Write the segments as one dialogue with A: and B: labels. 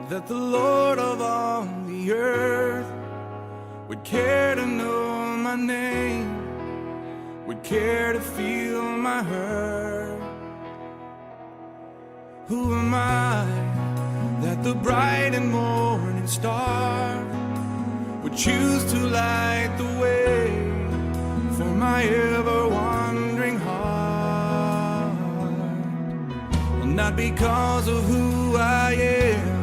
A: that the Lord of all the earth would care to know my name, would care to feel my hurt. Who am I that the bright and morning star would choose to light the way for my ever-wandering heart? Well, not because of who I am,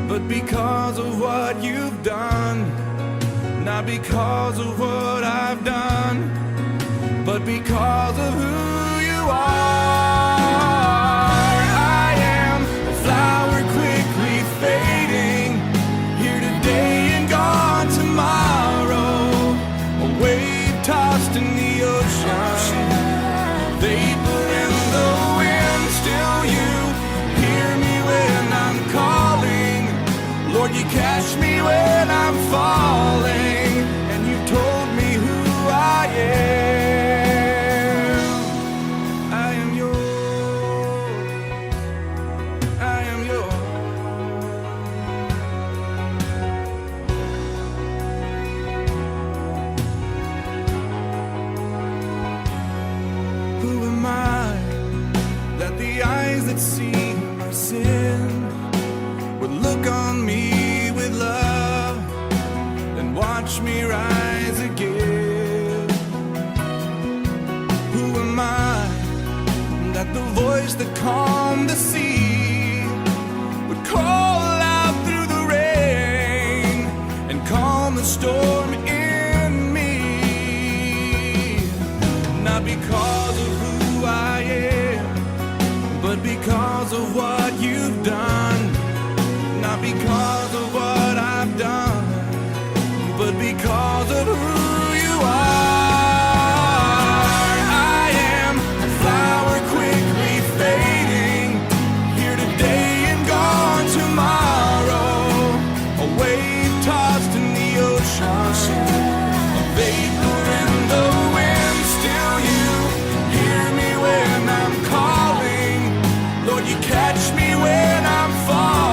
A: but because of what you've done. Not because of what I've done, but because of who you are. I am a flower quickly fading, here today and gone tomorrow, a wave tossed in the ocean, vapor in the wind. Still you hear me when I'm calling, Lord, you catch me when I'm falling, and you told me who I am. I am yours. I am yours. Who am I that the eyes that see my sin would look on me with love and watch me rise again? Who am I that the voice that calmed the sea would call out through the rain and calm the storm in me? Not because of who I am, but because of what you've done. Not because of what I've done, but because of who you are. I am a flower quickly fading, here today and gone tomorrow, a wave tossed in the ocean, a vapor in the wind. Still you hear me when I'm calling, Lord, you catch me when I'm falling.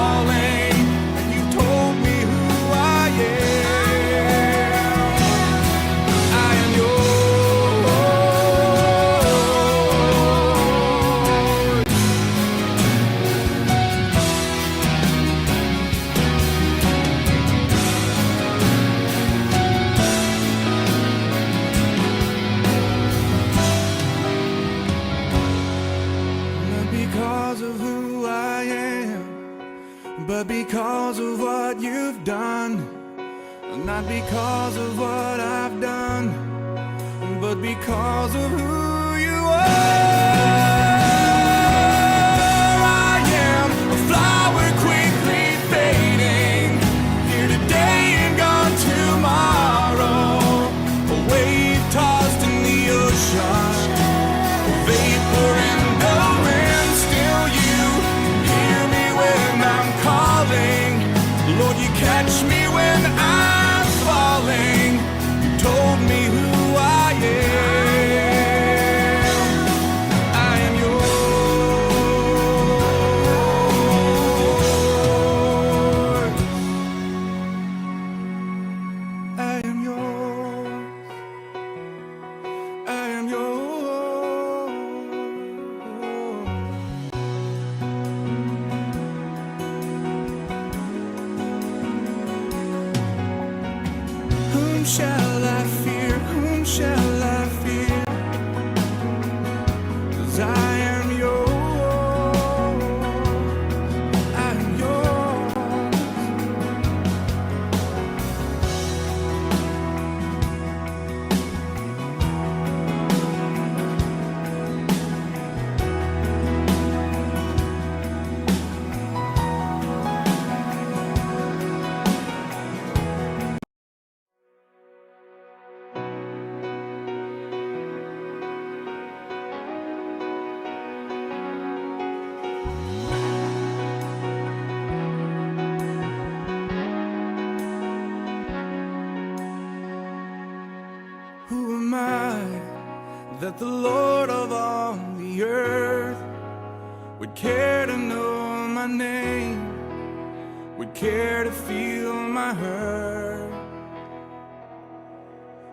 A: But because of what you've done, not because of what I've done, but because of who you are. I am a flower quickly fading, here today and gone tomorrow, a wave tossed in the ocean, a vapor in the wind. Still you hear me when I'm calling, Lord, you catch me when I'm falling. You told me who I am. I am yours. I am yours. I am yours. Whom shall I fear? Whom shall I fear? 'Cause I am yours. I am yours. Who am I that the Lord of all the earth would care to know my name, care to feel my hurt?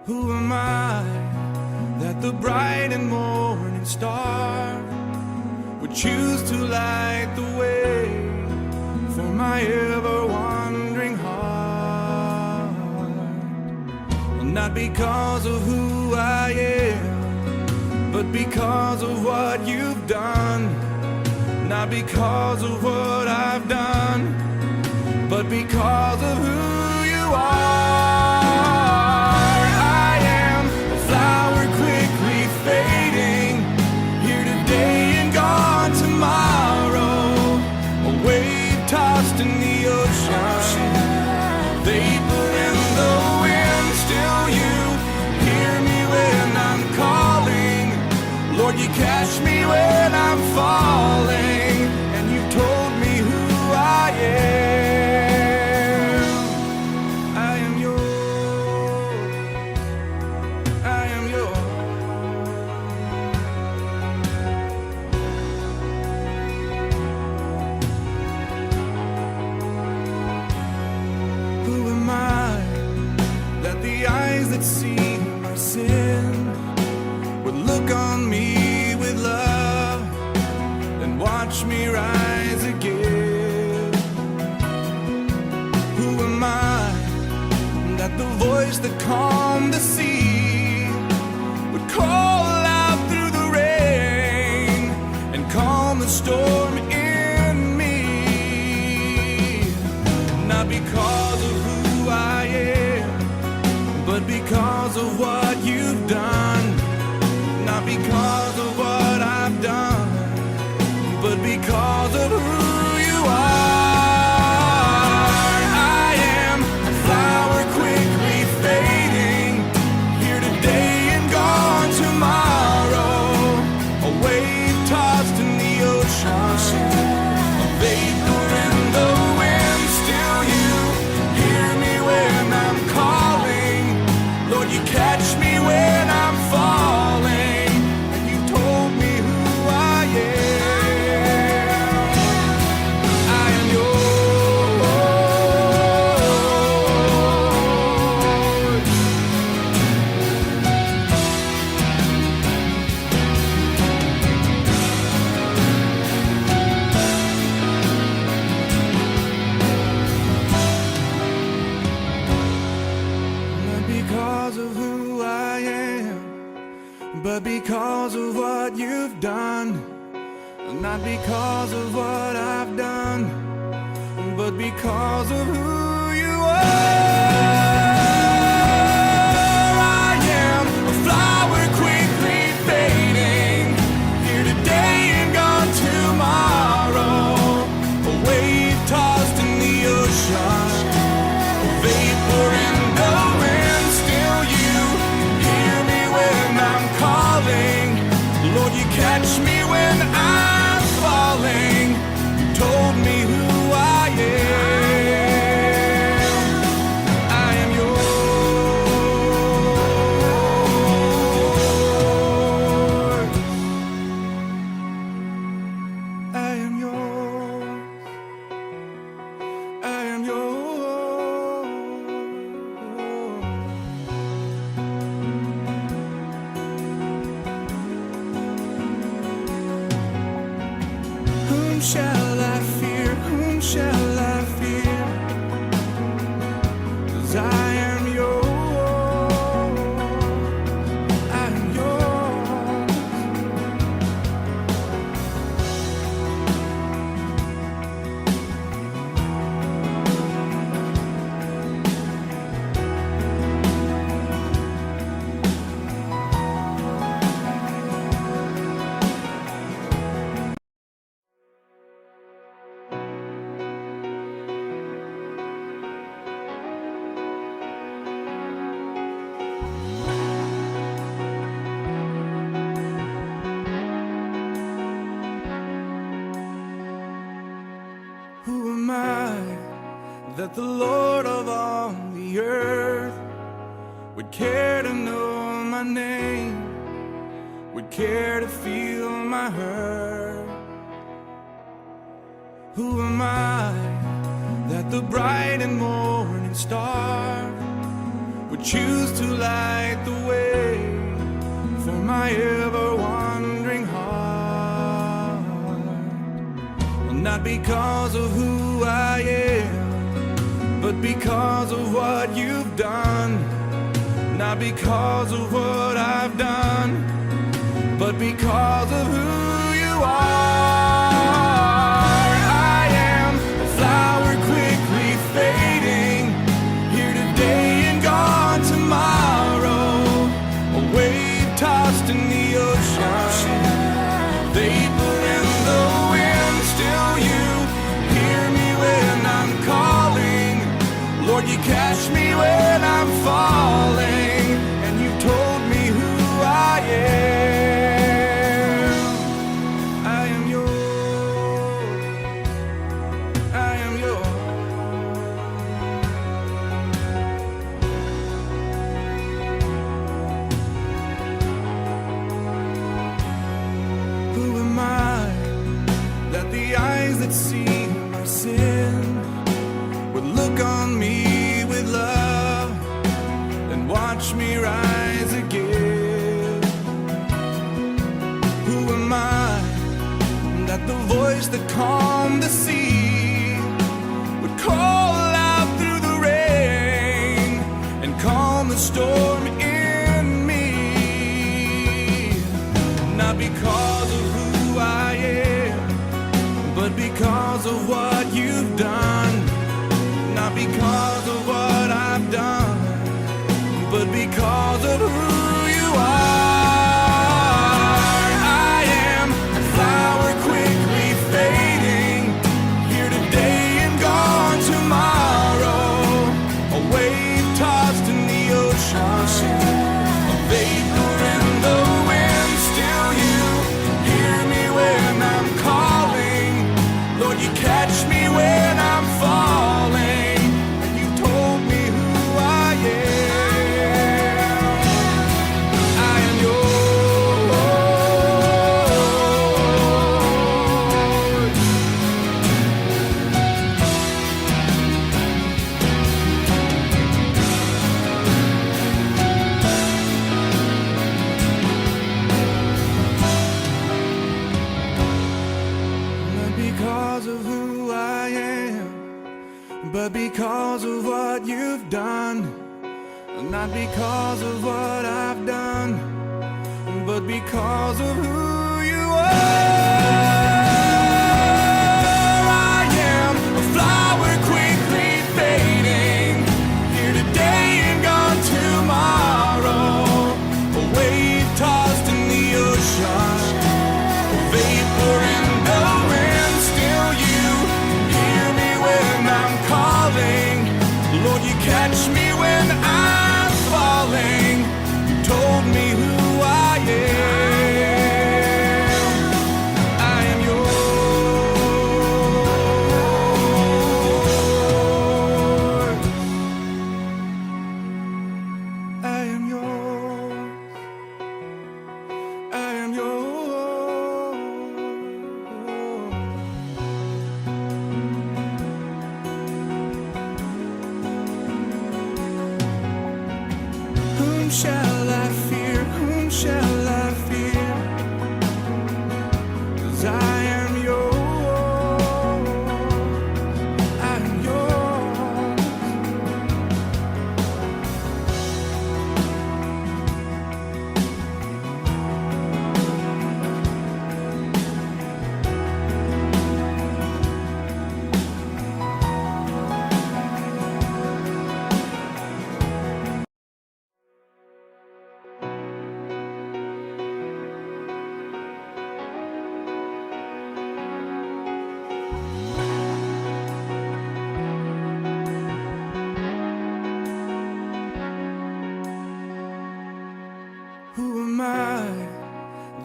A: Who am I that the bright and morning star would choose to light the way for my ever-wandering heart? Well, not because of who I am, but because of what you've done. Not because of what I've done, but because of who you are. I am a flower quickly fading, here today and gone tomorrow. A wave tossed in the ocean, vapor in the wind. Still you hear me when I'm calling. Lord, you catch me when I'm falling. And you told me who I am. I am yours. I am yours. Who am I that the eyes that see my sin would look on me with love and watch me rise again? Who am I that the voice that calmed the sea would call out through the rain and calm the storm in me? Not because of who I am, but because of what you've done. Not because of what I've done, but because of who you are. I am a flower quickly fading, here today and gone tomorrow. A wave tossed in the ocean, a vapor in the wind. Still you hear me when I'm calling. Lord, you catch me when I'm falling. But because of what you've done, not because of what I've done, but because of who you are. I am a flower quickly fading, here today and gone tomorrow. A wave tossed in the ocean, a vapor in the wind. Still you hear me when I'm calling. Lord, you catch me when I'm falling. You told me who I am. I am yours. I am yours. I am yours. Whom shall I fear? Whom shall I fear? 'Cause I am yours. I am yours. Who am I that the Lord of all the earth would care to know my name, would care to feel my hurt? Who am I that the bright and morning star would choose to light the way for my ever-wandering heart. Well, not because of who I am, but because of what you've done. Not because of what I've done, but because of who you are. I am a flower quickly fading, here today and gone tomorrow. A wave tossed in the ocean, vapor in the wind. Still you hear me when I'm calling. Lord, you catch me when I'm falling, and you told me who I am. I am yours. I am yours. Who am I that the eyes that see my sin would look on me with love and watch me rise again? Who am I that the voice that calmed the sea would call out through the rain and calm the storm in me? Not because of who I am, but because of what you've done. Not because of what I've done, but because of who you are. I am a flower quickly fading, here today and gone tomorrow. A wave tossed in the ocean, a vapor in the wind. Still you hear me when I'm calling. Lord, you catch me when I'm falling. But because of what you've done, not because of what I've done, but because of who you are. I am a flower quickly fading, here today and gone tomorrow. A wave tossed in the ocean, a vapor in the wind. Still you hear me when I'm calling. Lord, you catch me when I'm falling. You told me who I am. I am yours. I am yours. I am yours. Whom shall I fear? Whom shall I fear? 'Cause I am yours. I am yours. Who am I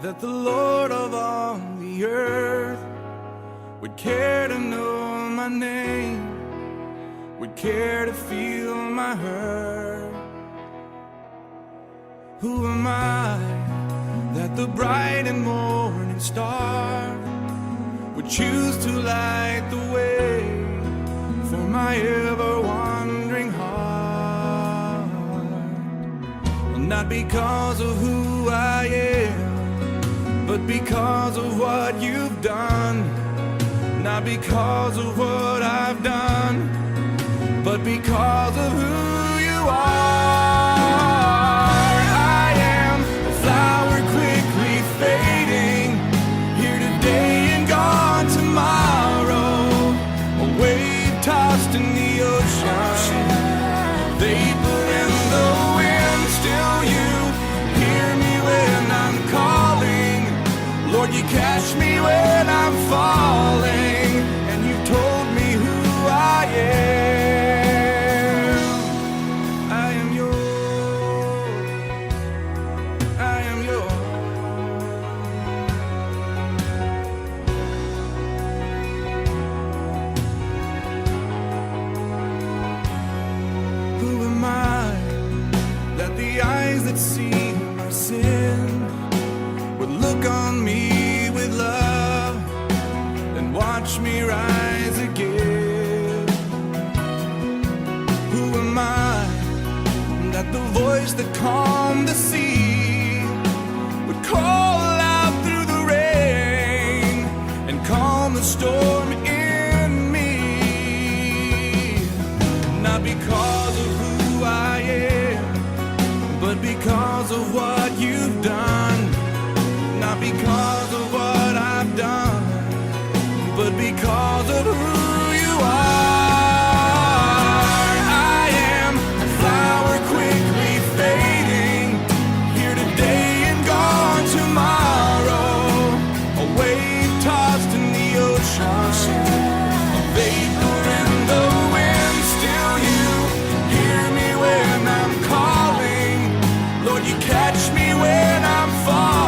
A: that the Lord of all the earth would care to know my name, would care to feel my hurt? Who am I that the bright and morning star would choose to light the way for my ever-wandering heart. Not because of who I am, but because of what you've done. Not because of what I've done, but because of who you are. I am a flower quickly fading, here today and gone tomorrow. A wave tossed in the ocean, vapor in the wind. Still you hear me when I'm calling. Lord, you catch me when I'm falling, and you told me who I am. I am yours. I am yours. Who am I that the eyes that see my sin would look on me with love and watch me rise again? Who am I that the voice that calmed the sea would call out through the rain and calm the storm in me? Not because of who I am, but because of what you've done. Not because of what I've done, but because of who you are. I am a flower quickly fading, here today and gone tomorrow. A wave tossed in the ocean, a vapor in the wind. Still you hear me when I'm calling. Lord, you catch me when I'm falling.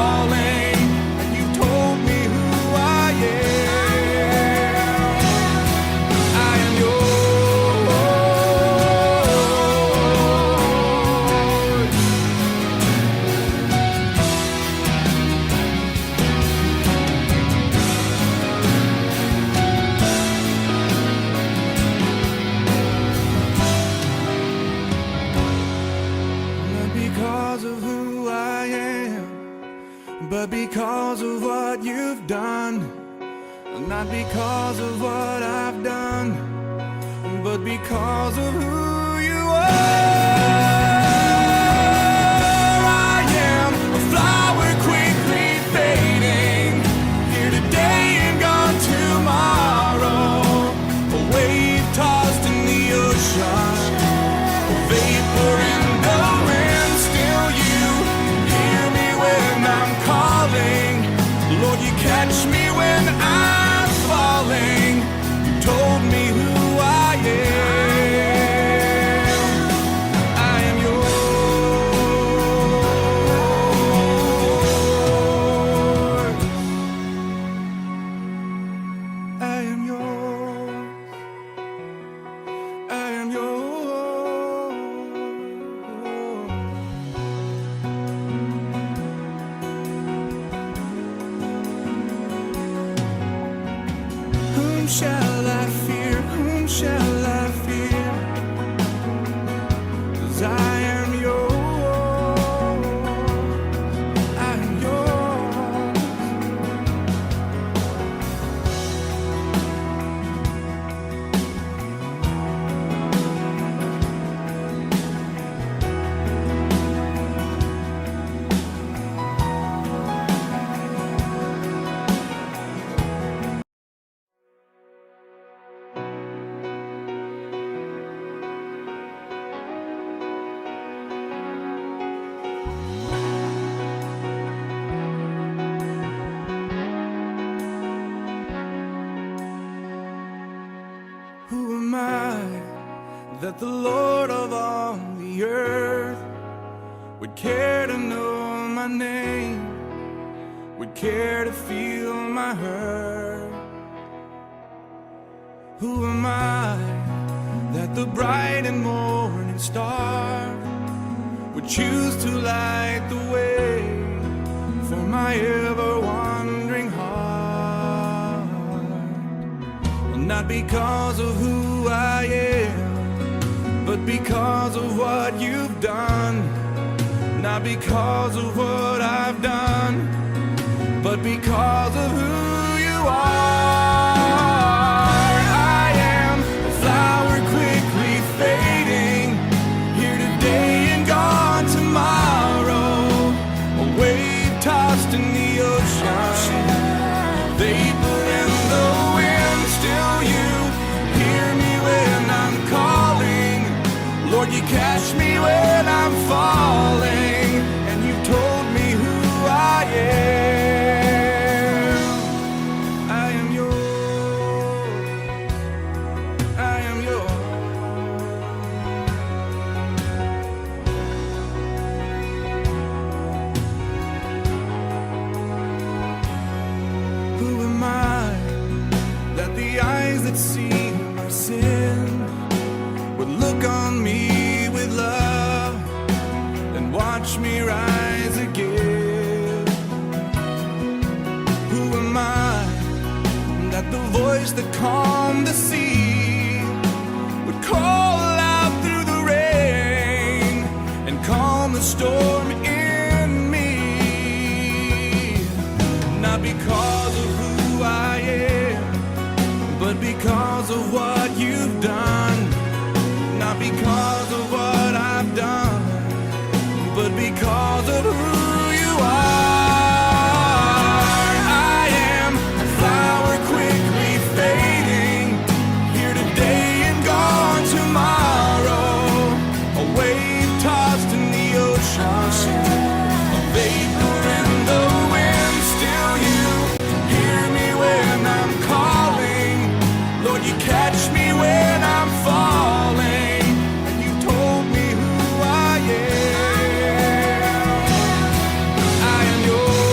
A: But because of what you've done, not because of what I've done, but because of who you are. I am a flower quickly fading, here today and gone tomorrow. A wave tossed in the ocean, a vapor in the wind. Still you hear me when I'm calling. Lord, you catch me when I'm falling. You told me who I am. I am yours. I am yours. I am yours. Whom shall I fear? Whom shall I fear? 'Cause I am yours. I am yours. Who am I that the Lord of all the earth would care to know my name, would care to feel my hurt? Who am I that the bright and morning star would choose to light the way for my ever-wandering heart? not because of who I am, but because of what you've done. Not because of what I've done, but because of who you are. I am a flower quickly fading, here today and gone tomorrow, a wave tossed in the ocean, vapor in the wind. Still you hear me when I'm calling, Lord, you catch me when I'm falling, and you told me who I am. I am yours. I am yours. Who am I that the eyes that see my sin would look on me with love and watch me rise again? Who am I that the voice that calmed the sea would call out through the rain and calm the storm in me? Not because of who I am, but because of what you've done. Not because of what I've done, but because of who you are. I am a flower quickly fading, here today and gone tomorrow, a wave tossed in the ocean, a vapor in the wind. Still you hear me when I'm calling, Lord, you catch me when I'm falling, and you told me who I am. I am yours.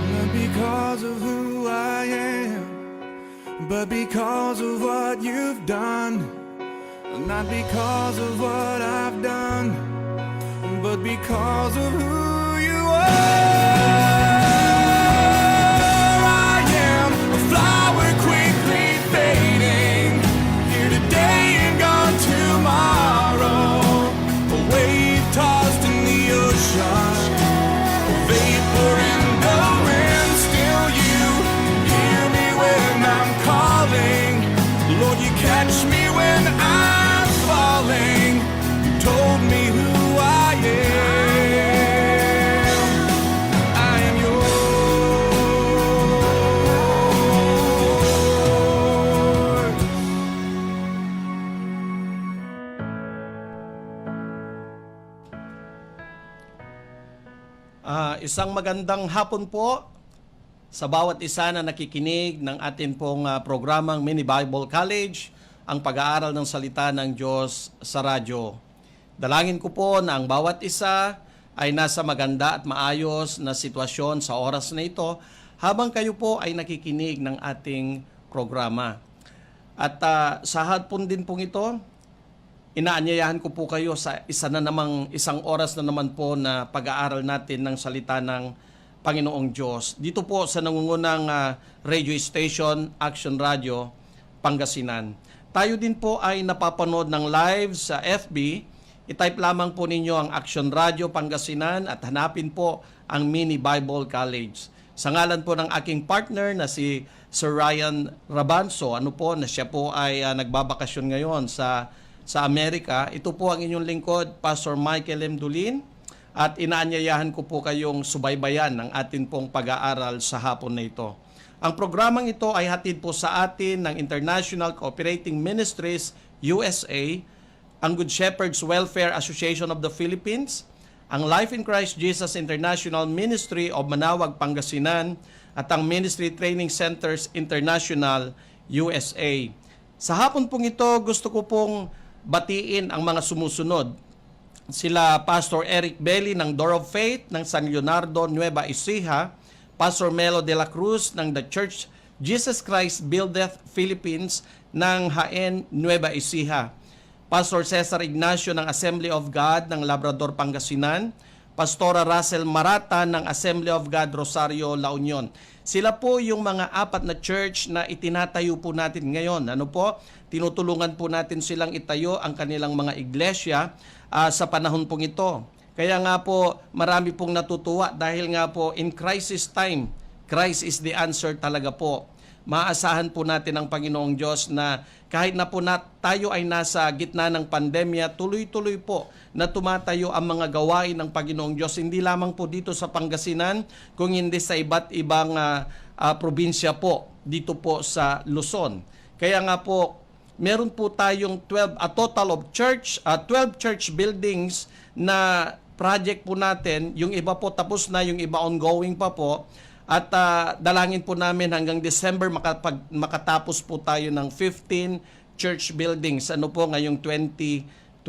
A: Not because of who I am, but because of what you've done. Not because of what I've done, but because of who you are. I am a flower quickly fading, here today and gone tomorrow, a wave tossed in the ocean, a vapor in the wind. Still you hear me when I'm calling, Lord, you catch me when I'm falling. You told me who I am. I am yours.
B: Isang magandang hapon po sa bawat isa na nakikinig ng atin pong programang Mini Bible College, ang pag-aaral ng salita ng Diyos sa radyo. Dalangin ko po na ang bawat isa ay nasa maganda at maayos na sitwasyon sa oras na ito habang kayo po ay nakikinig ng ating programa. At sa hapon din pong ito, inaanyayahan ko po kayo sa isang oras na naman po na pag-aaral natin ng salita ng Panginoong Diyos. Dito po sa nangungunang radio station, Action Radio, Pangasinan. Tayo din po ay napapanood ng live sa FB. I-type lamang po ninyo ang Action Radio Pangasinan at hanapin po ang Mini Bible College. Sa ngalan po ng aking partner na si Sir Ryan Rabanso, na siya po ay nagbabakasyon ngayon sa Amerika. Ito po ang inyong lingkod, Pastor Michael M. Dulin, at inaanyayahan ko po kayong subaybayan ng atin pong pag-aaral sa hapon na ito. Ang programang ito ay hatid po sa atin ng International Cooperating Ministries USA, ang Good Shepherd's Welfare Association of the Philippines, ang Life in Christ Jesus International Ministry of Manawag, Pangasinan, at ang Ministry Training Centers International USA. Sa hapon pong ito, gusto ko pong batiin ang mga sumusunod. Sila Pastor Eric Belli ng Door of Faith ng San Leonardo, Nueva Ecija, Pastor Melo de la Cruz ng The Church Jesus Christ Buildeth Philippines ng Jaén, Nueva Ecija. Pastor Cesar Ignacio ng Assembly of God ng Labrador, Pangasinan. Pastora Russell Marata ng Assembly of God, Rosario, La Union. Sila po yung mga apat na church na itinatayo po natin ngayon. Ano po? Tinutulungan po natin silang itayo ang kanilang mga iglesia sa panahon pong ito. Kaya nga po, marami pong natutuwa dahil nga po in crisis time, Christ is the answer talaga po. Maasahan po natin ang Panginoong Diyos na kahit na po tayo ay nasa gitna ng pandemya, tuloy-tuloy po na tumatayo ang mga gawain ng Panginoong Diyos. Hindi lamang po dito sa Pangasinan, kung hindi sa iba't ibang probinsya po, dito po sa Luzon. Kaya nga po, meron po tayong a total of 12 church buildings na project po natin. Yung iba po tapos na, yung iba ongoing pa po. At dalangin po namin hanggang December makatapos po tayo ng 15 church buildings. Ano po ngayong 2021.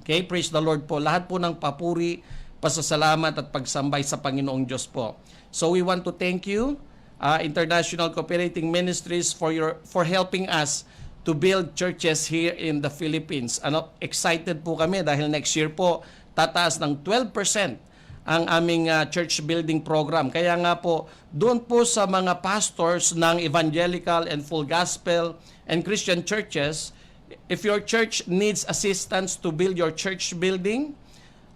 B: Okay, praise the Lord po. Lahat po ng papuri, pasasalamat at pagsambay sa Panginoong Diyos po. So we want to thank you, International Cooperating Ministries, for helping us to build churches here in the Philippines. Excited po kami dahil next year po tataas ng 12% ang aming church building program. Kaya nga po, doon po sa mga pastors ng evangelical and full gospel and Christian churches, if your church needs assistance to build your church building,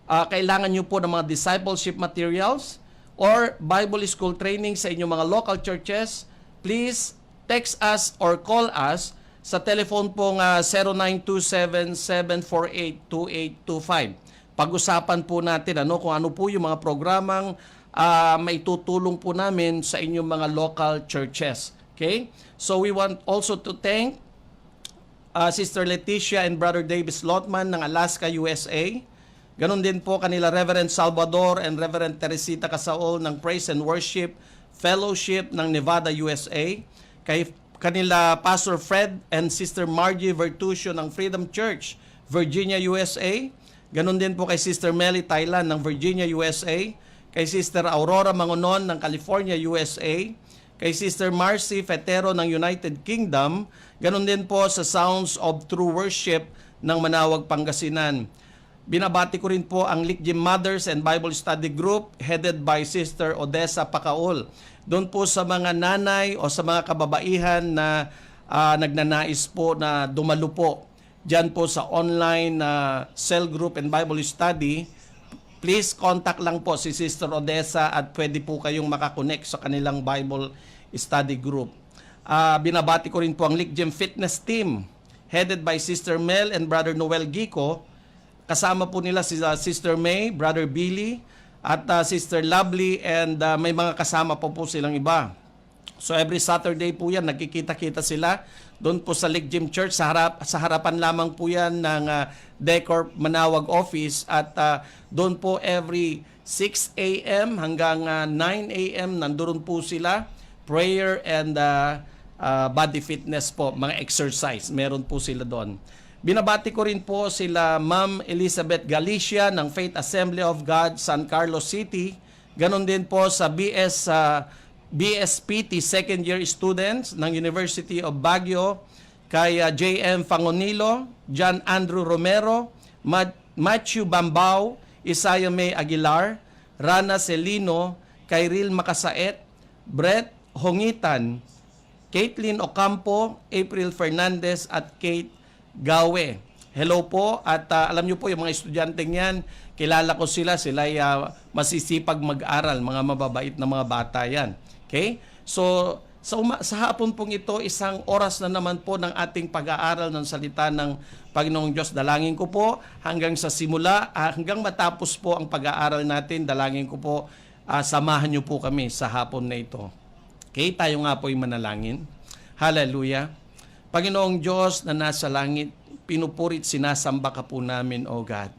B: kailangan nyo po ng mga discipleship materials or Bible school training sa inyong mga local churches, please text us or call us sa telephone pong 0927-748-2825. Pag-usapan po natin kung ano po yung mga programang maitutulong po namin sa inyong mga local churches. Okay? So we want also to thank Sister Leticia and Brother Davis Lotman ng Alaska, USA. Ganon din po kanila Reverend Salvador and Reverend Teresita Casaol ng Praise and Worship Fellowship ng Nevada, USA. Kay kanila Pastor Fred and Sister Margie Vertusio ng Freedom Church, Virginia, USA. Ganon din po kay Sister Melly Thailand ng Virginia, USA. Kay Sister Aurora Mangonon ng California, USA. Kay Sister Marcy Fetero ng United Kingdom. Ganon din po sa Sounds of True Worship ng Manawag, Pangasinan. Binabati ko rin po ang Likjim Mothers and Bible Study Group headed by Sister Odessa Pacaol. Doon po sa mga nanay o sa mga kababaihan na nagnanais po na dumalo po diyan po sa online cell group and Bible study, please contact lang po si Sister Odessa at pwede po kayong makakonect sa kanilang Bible study group. Binabati ko rin po ang Likjim Fitness Team headed by Sister Mel and Brother Noel Gico. Kasama po nila si Sister May, Brother Billy at Sister Lovely and may mga kasama po silang iba. So every Saturday po yan, nagkikita-kita sila doon po sa Likjim Church. Sa harapan lamang po yan ng Decorp Manawag Office at doon po every 6 a.m. hanggang 9 a.m. nandoon po sila. Prayer and body fitness po, mga exercise. Meron po sila doon. Binabati ko rin po sila Ma'am Elizabeth Galicia ng Faith Assembly of God, San Carlos City. Ganon din po sa BSPT second year students ng University of Baguio, kay J.M. Fangonilo, John Andrew Romero, Matthew Bambao, Isaiah May Aguilar, Rana Celino, Kyril Makasaet, Brett Hongitan, Caitlin Ocampo, April Fernandez at Kate Gawe. Hello po at alam nyo po yung mga estudyanteng yan, kilala ko sila ay masisipag mag-aral, mga mababait na mga bata yan. Okay? So, sa hapon pong ito, isang oras na naman po ng ating pag-aaral ng salita ng Panginoong Diyos. Dalangin ko po hanggang sa simula, hanggang matapos po ang pag-aaral natin, dalangin ko po, samahan niyo po kami sa hapon na ito. Okay? Tayo nga po yung manalangin. Hallelujah. Panginoong Diyos na nasa langit, pinupurit, sinasamba ka po namin, O God.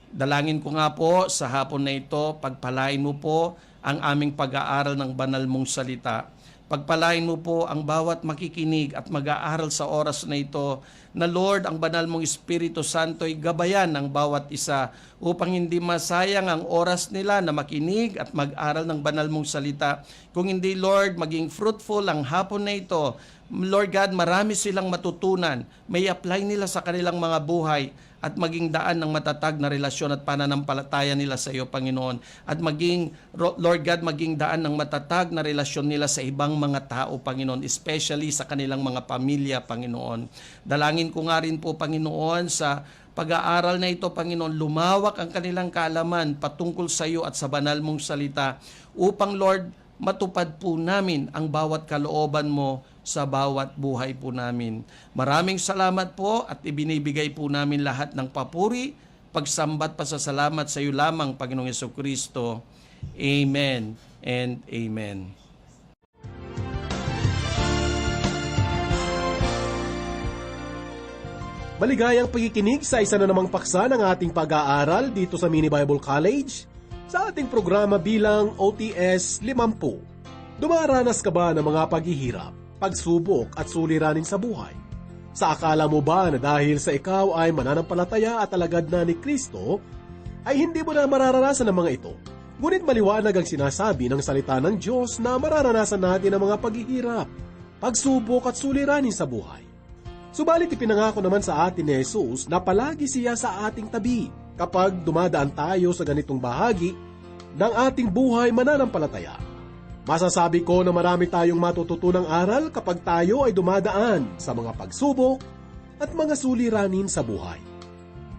B: Dalangin ko nga po sa hapon na ito, pagpalain mo po ang aming pag-aaral ng banal mong salita. Pagpalain mo po ang bawat makikinig at mag-aaral sa oras na ito na Lord, ang banal mong Espiritu Santo ay gabayan ng bawat isa upang hindi masayang ang oras nila na makinig at mag-aral ng banal mong salita. Kung hindi, Lord, maging fruitful ang hapon na ito. Lord God, marami silang matutunan. May apply nila sa kanilang mga buhay at maging daan ng matatag na relasyon at pananampalataya nila sa iyo, Panginoon. At maging, Lord God, maging daan ng matatag na relasyon nila sa ibang mga tao, Panginoon, especially sa kanilang mga pamilya, Panginoon. Dalangin ko nga rin po, Panginoon, sa pag-aaral na ito, Panginoon, lumawak ang kanilang kaalaman patungkol sa iyo at sa banal mong salita upang, Lord, matupad po namin ang bawat kalooban mo sa bawat buhay po namin. Maraming salamat po at ibinibigay po namin lahat ng papuri, pagsambat, pasasalamat sa iyo lamang, Panginoong Jesucristo. Amen and amen.
C: Maligayang pakikinig sa isa na namang paksa ng ating pag-aaral dito sa Mini Bible College sa ating programa bilang OTS 50. Dumaranas ka ba ng mga paghihirap, pagsubok at suliranin sa buhay? Sa akala mo ba na dahil sa ikaw ay mananampalataya at alagad na ni Kristo, ay hindi mo na mararanasan ang mga ito? Ngunit maliwanag ang sinasabi ng salita ng Diyos na mararanasan natin ang mga paghihirap, pagsubok at suliranin sa buhay. Subalit ipinangako naman sa atin ni Jesus na palagi siya sa ating tabi kapag dumadaan tayo sa ganitong bahagi ng ating buhay mananampalataya. Masasabi ko na marami tayong matututunang aral kapag tayo ay dumadaan sa mga pagsubok at mga suliranin sa buhay.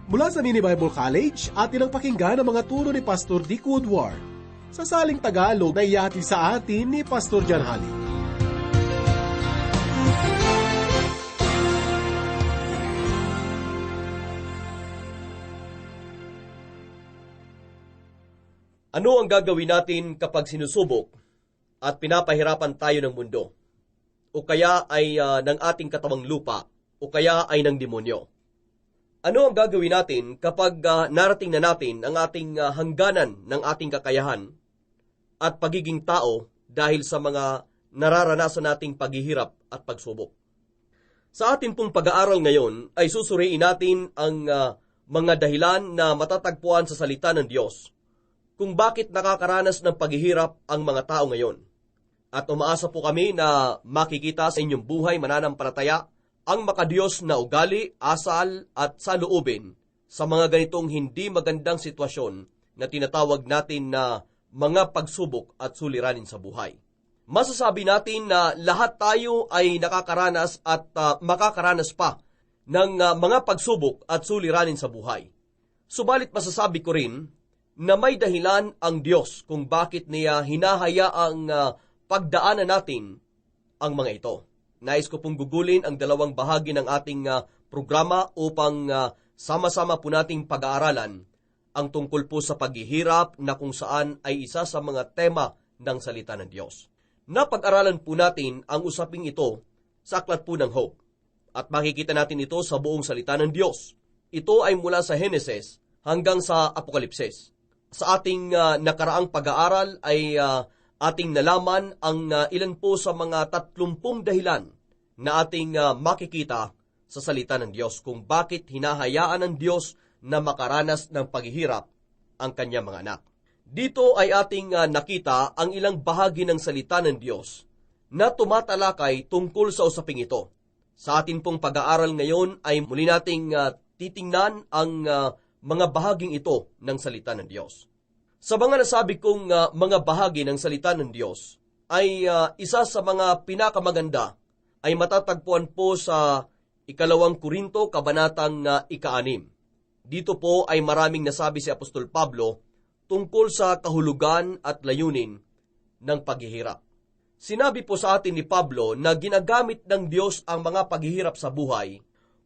C: Mula sa Mini Bible College, atin ang pakinggan ang mga turo ni Pastor Dick Woodward. Sa saling Tagalog na ihatid sa atin ni Pastor John Halley.
D: Ano ang gagawin natin kapag sinusubok at pinapahirapan tayo ng mundo? O kaya ay ng ating katawang lupa? O kaya ay ng demonyo? Ano ang gagawin natin kapag narating na natin ang ating hangganan ng ating kakayahan at pagiging tao dahil sa mga nararanasan nating paghihirap at pagsubok? Sa ating pong pag-aaral ngayon ay susuriin natin ang mga dahilan na matatagpuan sa salita ng Diyos kung bakit nakakaranas ng paghihirap ang mga tao ngayon. At umaasa po kami na makikita sa inyong buhay mananampalataya ang makadiyos na ugali, asal at saloobin sa mga ganitong hindi magandang sitwasyon na tinatawag natin na mga pagsubok at suliranin sa buhay. Masasabi natin na lahat tayo ay nakakaranas at makakaranas pa ng mga pagsubok at suliranin sa buhay. Subalit masasabi ko rin na may dahilan ang Diyos kung bakit niya hinahayaang pagdaanan natin ang mga ito. Nais ko pong gugulin ang dalawang bahagi ng ating programa upang sama-sama po nating pag-aaralan ang tungkol po sa paghihirap na kung saan ay isa sa mga tema ng salita ng Diyos. Napag-aralan po natin ang usaping ito sa aklat po ng Hope at makikita natin ito sa buong salita ng Diyos. Ito ay mula sa Henesis hanggang sa Apokalipsis. Sa ating nakaraang pag-aaral ay ating nalaman ang ilan po sa mga 30 dahilan na ating makikita sa salita ng Diyos kung bakit hinahayaan ng Diyos na makaranas ng paghihirap ang kanyang mga anak. Dito ay ating nakita ang ilang bahagi ng salita ng Diyos na tumatalakay tungkol sa usaping ito. Sa ating pong pag-aaral ngayon ay muli nating titingnan ang mga bahaging ito ng salita ng Diyos. Sa mga nasabi kong mga bahagi ng salita ng Diyos ay isa sa mga pinakamaganda ay matatagpuan po sa 2 Korinto, kabanatang 6. Dito po ay maraming nasabi si Apostol Pablo tungkol sa kahulugan at layunin ng paghihirap. Sinabi po sa atin ni Pablo na ginagamit ng Diyos ang mga paghihirap sa buhay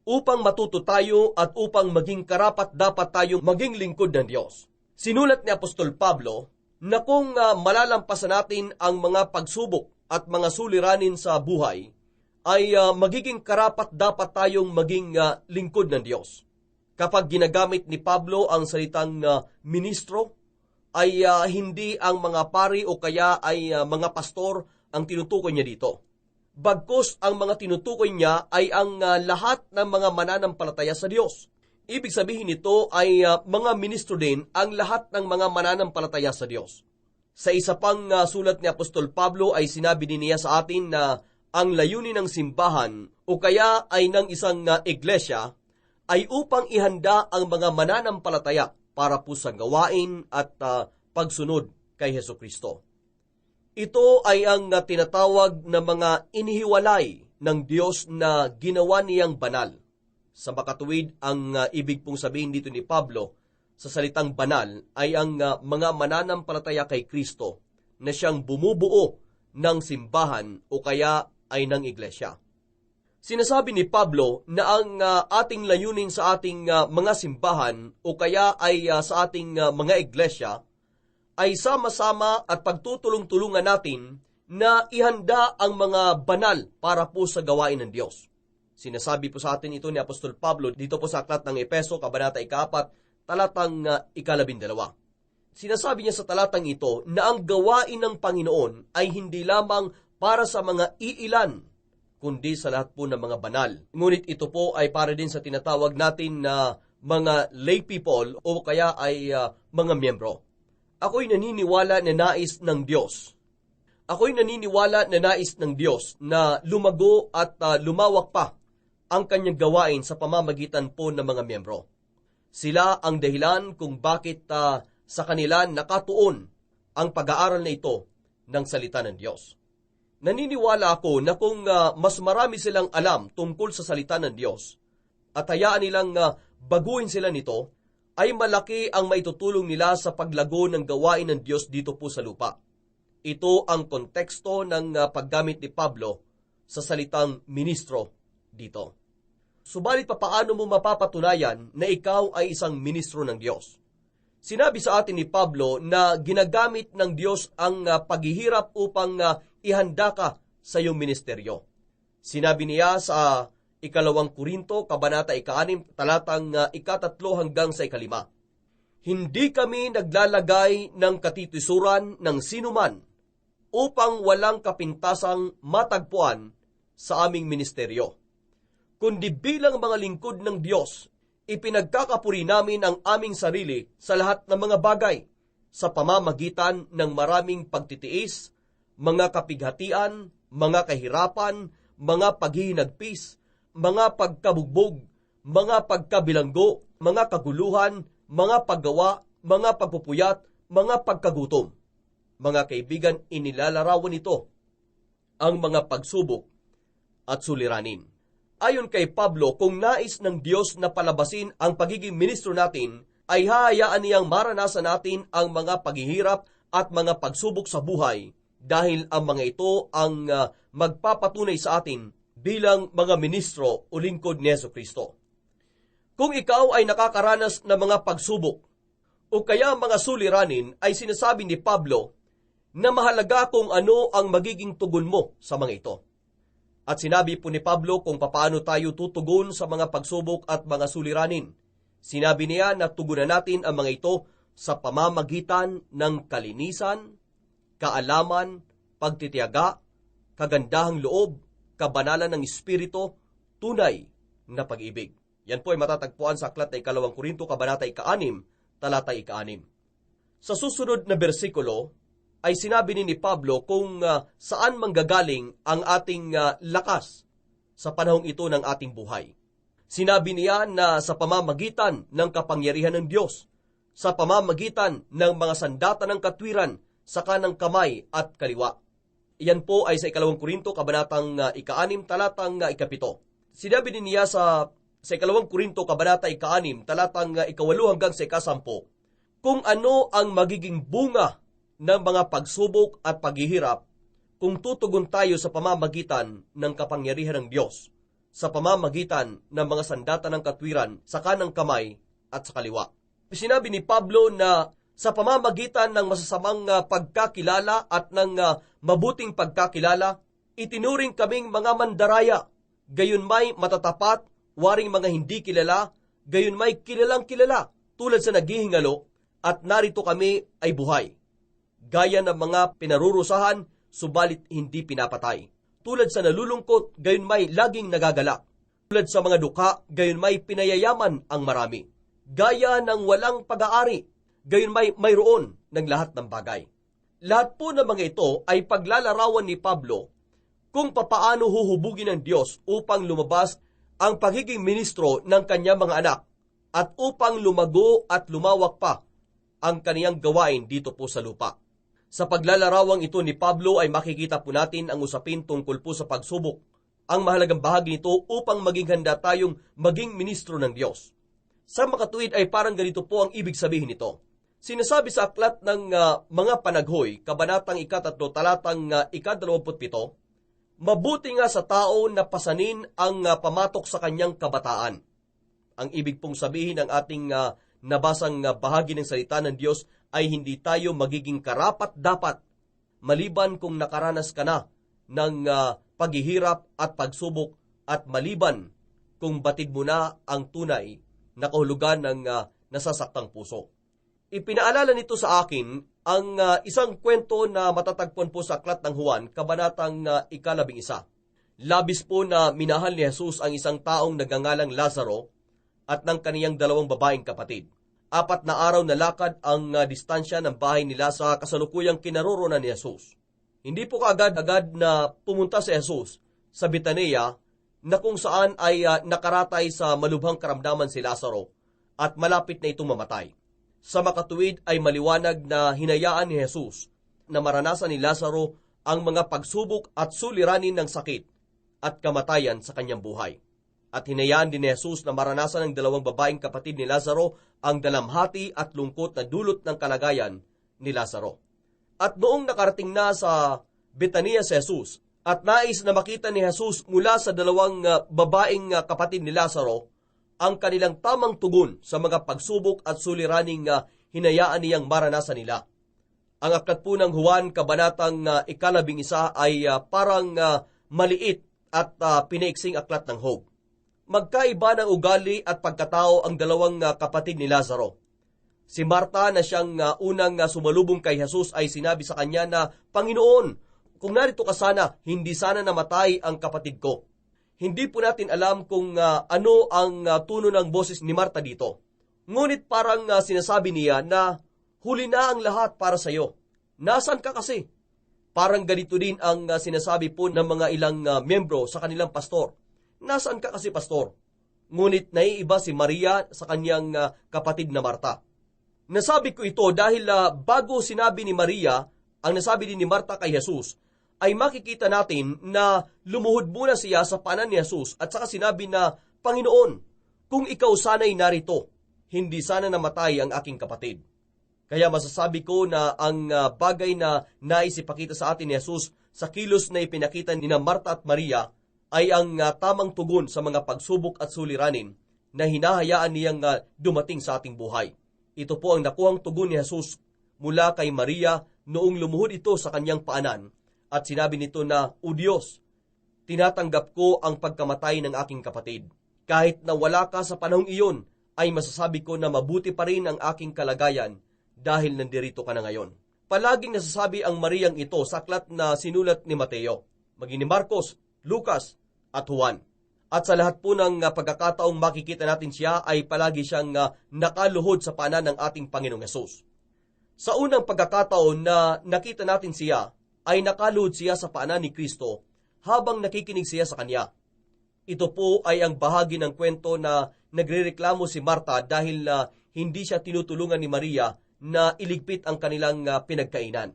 D: upang matuto tayo at upang maging karapat-dapat tayong maging lingkod ng Diyos. Sinulat ni Apostol Pablo na kung malalampasan natin ang mga pagsubok at mga suliranin sa buhay, ay magiging karapat-dapat tayong maging lingkod ng Diyos. Kapag ginagamit ni Pablo ang salitang ministro, ay hindi ang mga pari o kaya ay mga pastor ang tinutukoy niya dito. Bagkus ang mga tinutukoy niya ay ang lahat ng mga mananampalataya sa Diyos. Ibig sabihin nito ay mga ministro din ang lahat ng mga mananampalataya sa Diyos. Sa isa pang sulat ni Apostol Pablo ay sinabi din niya sa atin na ang layunin ng simbahan o kaya ay ng isang iglesia ay upang ihanda ang mga mananampalataya para po sa gawain at pagsunod kay Hesukristo. Ito ay ang tinatawag na mga inihiwalay ng Diyos na ginawa niyang banal. Sa makatuwid, ang ibig pong sabihin dito ni Pablo sa salitang banal ay ang mga mananampalataya kay Kristo na siyang bumubuo ng simbahan o kaya ay ng iglesia. Sinasabi ni Pablo na ang ating layunin sa ating mga simbahan o kaya ay sa ating mga iglesia ay sama-sama at pagtutulong-tulungan natin na ihanda ang mga banal para po sa gawain ng Diyos. Sinasabi po sa atin ito ni Apostol Pablo dito po sa aklat ng Epeso, Kabanata 4, talatang 12. Sinasabi niya sa talatang ito na ang gawain ng Panginoon ay hindi lamang para sa mga iilan, kundi sa lahat po ng mga banal. Ngunit ito po ay para din sa tinatawag natin na mga lay people o kaya ay mga miyembro. Ako'y naniniwala na nais ng Diyos. Ako'y naniniwala na nais ng Diyos na lumago at lumawak pa ang kanyang gawain sa pamamagitan po ng mga miyembro. Sila ang dahilan kung bakit sa kanila nakatuon ang pag-aaral na ito ng salita ng Diyos. Naniniwala ako na kung mas marami silang alam tungkol sa salita ng Diyos at hayaan nilang baguhin sila nito, ay malaki ang maitutulong nila sa paglago ng gawain ng Diyos dito po sa lupa. Ito ang konteksto ng paggamit ni Pablo sa salitang ministro dito. Subalit papaano mo mapapatunayan na ikaw ay isang ministro ng Diyos? Sinabi sa atin ni Pablo na ginagamit ng Diyos ang paghihirap upang ihanda ka sa iyong ministeryo. Sinabi niya sa 2 Korinto, Kabanata 6, talatang 13 hanggang sa 15. Hindi kami naglalagay ng katitisuran ng sinuman upang walang kapintasang matagpuan sa aming ministeryo. Kundi bilang mga lingkod ng Diyos, ipinagkakapuri namin ang aming sarili sa lahat ng mga bagay sa pamamagitan ng maraming pagtitiis, mga kapighatian, mga kahirapan, mga paghihinagpis, mga pagkabugbog, mga pagkabilanggo, mga kaguluhan, mga paggawa, mga pagpupuyat, mga pagkagutom. Mga kaibigan, inilalarawan ito ang mga pagsubok at suliranin. Ayon kay Pablo, kung nais ng Diyos na palabasin ang pagiging ministro natin, ay hahayaan niyang maranasan natin ang mga paghihirap at mga pagsubok sa buhay dahil ang mga ito ang magpapatunay sa atin bilang mga ministro o lingkod ni Jesucristo. Kung ikaw ay nakakaranas ng mga pagsubok o kaya mga suliranin, ay sinasabi ni Pablo na mahalaga kung ano ang magiging tugon mo sa mga ito. At sinabi po ni Pablo kung paano tayo tutugon sa mga pagsubok at mga suliranin. Sinabi niya na tugunan natin ang mga ito sa pamamagitan ng kalinisan, kaalaman, pagtitiyaga, kagandahang loob, kabanalan ng Espiritu, tunay na pag-ibig. Yan po ay matatagpuan sa aklat ng 2 Korinto, Kabanata 6, talata 6. Sa susunod na bersikulo, ay sinabi ni Pablo kung saan manggagaling ang ating lakas sa panahong ito ng ating buhay. Sinabi niya na sa pamamagitan ng kapangyarihan ng Diyos, sa pamamagitan ng mga sandata ng katwiran sa kanang kamay at kaliwa. Iyan po ay sa 2 Korinto, Kabanatang 6, talatang 7. Sinabi din niya sa 2 Korinto, Kabanata 6, talatang 8 hanggang sa 10, kung ano ang magiging bunga ng mga pagsubok at paghihirap kung tutugon tayo sa pamamagitan ng kapangyarihan ng Diyos, sa pamamagitan ng mga sandata ng katwiran sa kanang kamay at sa kaliwa. Sinabi ni Pablo na sa pamamagitan ng masasamang pagkakilala at ng mabuting pagkakilala, itinuring kaming mga mandaraya, gayon may matatapat, waring mga hindi kilala, gayon may kilalang kilala, tulad sa naghihingalo, at narito kami ay buhay. Gaya ng mga pinarurusahan, subalit hindi pinapatay. Tulad sa nalulungkot, gayon may laging nagagalak. Tulad sa mga duka, gayon may pinayayaman ang marami. Gaya ng walang pag-aari, gayon may mayroon ng lahat ng bagay. Lahat po ng mga ito ay paglalarawan ni Pablo kung papaano huhubugin ng Diyos upang lumabas ang pagiging ministro ng kanyang mga anak at upang lumago at lumawak pa ang kaniyang gawain dito po sa lupa. Sa paglalarawang ito ni Pablo ay makikita po natin ang usapin tungkol po sa pagsubok. Ang mahalagang bahagi nito upang maging handa tayong maging ministro ng Diyos. Sa makatuwid ay parang ganito po ang ibig sabihin nito. Sinasabi sa aklat ng mga panaghoy, kabanatang 3, talatang 27, mabuti nga sa tao na pasanin ang pamatok sa kanyang kabataan. Ang ibig pong sabihin ng ating nabasang bahagi ng salita ng Diyos ay hindi tayo magiging karapat-dapat maliban kung nakaranas ka na ng paghihirap at pagsubok at maliban kung batid mo na ang tunay na kahulugan ng nasasaktang puso. Ipinaalala nito sa akin ang isang kwento na matatagpuan po sa aklat ng Juan, kabanatang 11. Labis po na minahal ni Jesus ang isang taong nagngangalang Lazaro at ng kaniyang 2 babaeng kapatid. 4 na araw na lakad ang distansya ng bahay nila sa kasalukuyang kinaroroonan ni Jesus. Hindi po kaagad-agad na pumunta si Jesus sa Betania na kung saan ay nakaratay sa malubhang karamdaman si Lazaro at malapit na itong mamatay. Sa makatuwid ay maliwanag na hinayaan ni Jesus na maranasan ni Lazaro ang mga pagsubok at suliranin ng sakit at kamatayan sa kanyang buhay. At hinayaan din ni Jesus na maranasan ng 2 babaeng kapatid ni Lazaro ang dalamhati at lungkot na dulot ng kalagayan ni Lazaro. At noong nakarating na sa Betania si Jesus at nais na makita ni Jesus mula sa 2 babaeng kapatid ni Lazaro ang kanilang tamang tugon sa mga pagsubok at suliraning hinayaan niyang maranasan nila. Ang aklat po ng Juan, kabanatang 11 ay parang maliit at pinaiksing aklat ng Job. Magkaiba ng ugali at pagkatao ang 2 kapatid ni Lazaro. Si Marta na siyang unang sumalubong kay Jesus ay sinabi sa kanya na, Panginoon, kung narito ka sana, hindi sana namatay ang kapatid ko. Hindi po natin alam kung ano ang tono ng boses ni Marta dito. Ngunit parang sinasabi niya na huli na ang lahat para sa iyo. Nasaan ka kasi? Parang ganito din ang sinasabi po ng mga ilang miyembro sa kanilang pastor. Nasaan ka kasi, pastor? Ngunit naiiba si Maria sa kanyang kapatid na Marta. Nasabi ko ito dahil bago sinabi ni Maria ang nasabi din ni Marta kay Jesus, ay makikita natin na lumuhod muna siya sa paanan ni Jesus at saka sinabi na, Panginoon, kung ikaw sana'y narito, hindi sana namatay ang aking kapatid. Kaya masasabi ko na ang bagay na nais ipakita sa atin ni Jesus sa kilos na ipinakita ni Marta at Maria ay ang tamang tugon sa mga pagsubok at suliranin na hinahayaan niyang dumating sa ating buhay. Ito po ang nakuhang tugon ni Jesus mula kay Maria noong lumuhod ito sa kanyang paanan at sinabi nito na, O Diyos, tinatanggap ko ang pagkamatay ng aking kapatid. Kahit na wala ka sa panahong iyon, ay masasabi ko na mabuti pa rin ang aking kalagayan dahil nandirito ka na ngayon. Palaging nasasabi ang Mariang ito sa aklat na sinulat ni Mateo, maging ni Marcos, Lucas at Juan. At sa lahat po ng pagkakataong makikita natin siya ay palagi siyang nakaluhod sa paanan ng ating Panginoong Hesus. Sa unang pagkakataon na nakita natin siya, ay nakaluhod siya sa paanan ni Kristo habang nakikinig siya sa kanya. Ito po ay ang bahagi ng kwento na nagrereklamo si Marta dahil hindi siya tinutulungan ni Maria na iligpit ang kanilang pinagkainan.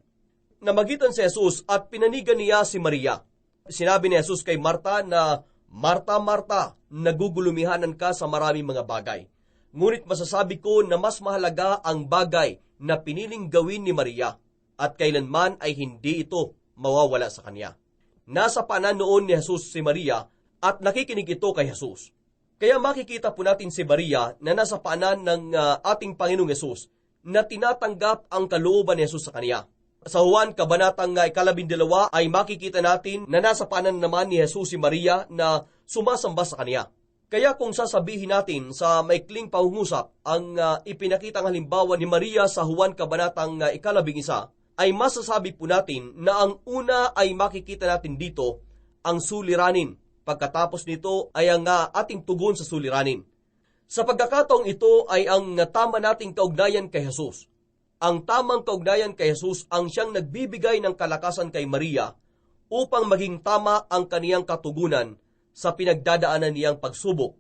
D: Namagitan si Jesus at pinanigan niya si Maria. Sinabi ni Jesus kay Marta na, Marta, Marta, nagugulumihanan ka sa maraming mga bagay. Ngunit masasabi ko na mas mahalaga ang bagay na piniling gawin ni Maria at kailanman ay hindi ito mawawala sa kanya. Nasa paanan noon ni Jesus si Maria at nakikinig ito kay Jesus. Kaya makikita po natin si Maria na nasa paanan ng ating Panginoong Jesus na tinatanggap ang kalooban ni Jesus sa kanya. Sa Juan, kabanatang 12 ay makikita natin na nasa paanan naman ni Jesus si Maria na sumasamba sa kanya. Kaya kung sasabihin natin sa maikling pangungusap ang ipinakitang halimbawa ni Maria sa Juan, kabanatang 11, ay masasabi po natin na ang una ay makikita natin dito ang suliranin. Pagkatapos nito ay ang ating tugon sa suliranin. Sa pagkakataong ito ay ang tama nating kaugnayan kay Jesus. Ang tamang kaugnayan kay Jesus ang siyang nagbibigay ng kalakasan kay Maria upang maging tama ang kaniyang katugunan sa pinagdadaanan niyang pagsubok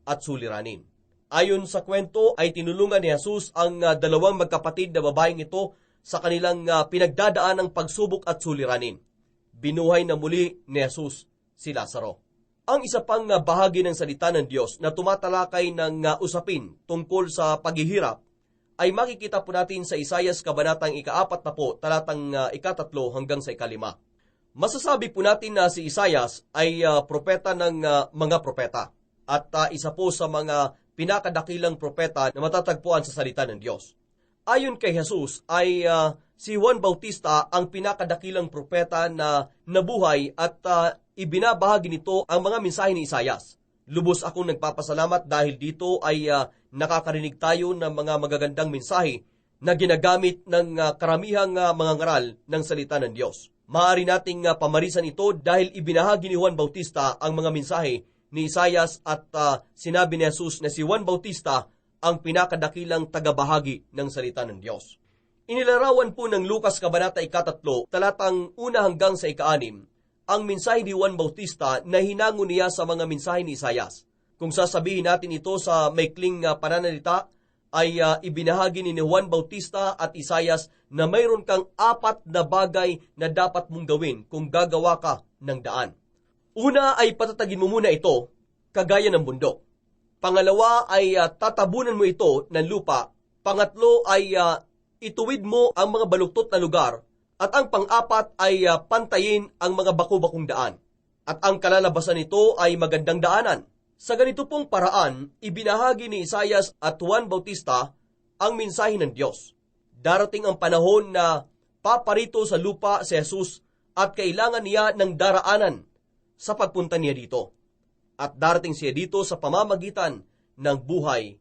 D: at suliranin. Ayon sa kwento ay tinulungan ni Jesus ang dalawang magkapatid na babaeng ito sa kanilang pinagdadaan ng pagsubok at suliranin. Binuhay na muli ni Jesus si Lazaro. Ang isa pang bahagi ng salita ng Diyos na tumatalakay ng usapin tungkol sa paghihirap ay makikita po natin sa Isaias kabanatang 4, talatang 3 hanggang sa 5. Masasabi po natin na si Isaias ay propeta ng mga propeta at isa po sa mga pinakadakilang propeta na matatagpuan sa salita ng Diyos. Ayon kay Jesus ay si Juan Bautista ang pinakadakilang propeta na nabuhay at ibinabahagi nito ang mga mensahe ni Isaias. Lubos akong nagpapasalamat dahil dito ay nakakarinig tayo ng mga magagandang mensahe na ginagamit ng karamihang mga ngaral ng salita ng Diyos. Maaari nating pamarisan ito dahil ibinahagi ni Juan Bautista ang mga mensahe ni Isaias at sinabi ni Jesus na si Juan Bautista ang pinakadakilang tagabahagi ng salita ng Diyos. Inilarawan po ng Lucas kabanata 3, talatang 1 hanggang sa 6, ang mensahe ni Juan Bautista na hinango niya sa mga mensahe ni Isaias. Kung sasabihin natin ito sa maikling pananalita, ay ibinahagi ni Juan Bautista at Isaias na mayroon kang 4 na bagay na dapat mong gawin kung gagawa ka ng daan. Una ay patatagin mo muna ito, kagaya ng bundok. Pangalawa ay tatabunan mo ito ng lupa. Pangatlo ay ituwid mo ang mga baluktot na lugar. At ang pang-apat ay pantayin ang mga baku-bakong daan. At ang kalalabasan nito ay magandang daanan. Sa ganito pong paraan, ibinahagi ni Isaias at Juan Bautista ang mensahe ng Diyos. Darating ang panahon na paparito sa lupa si Jesus at kailangan niya ng daraanan sa pagpunta niya dito. At darating siya dito sa pamamagitan ng buhay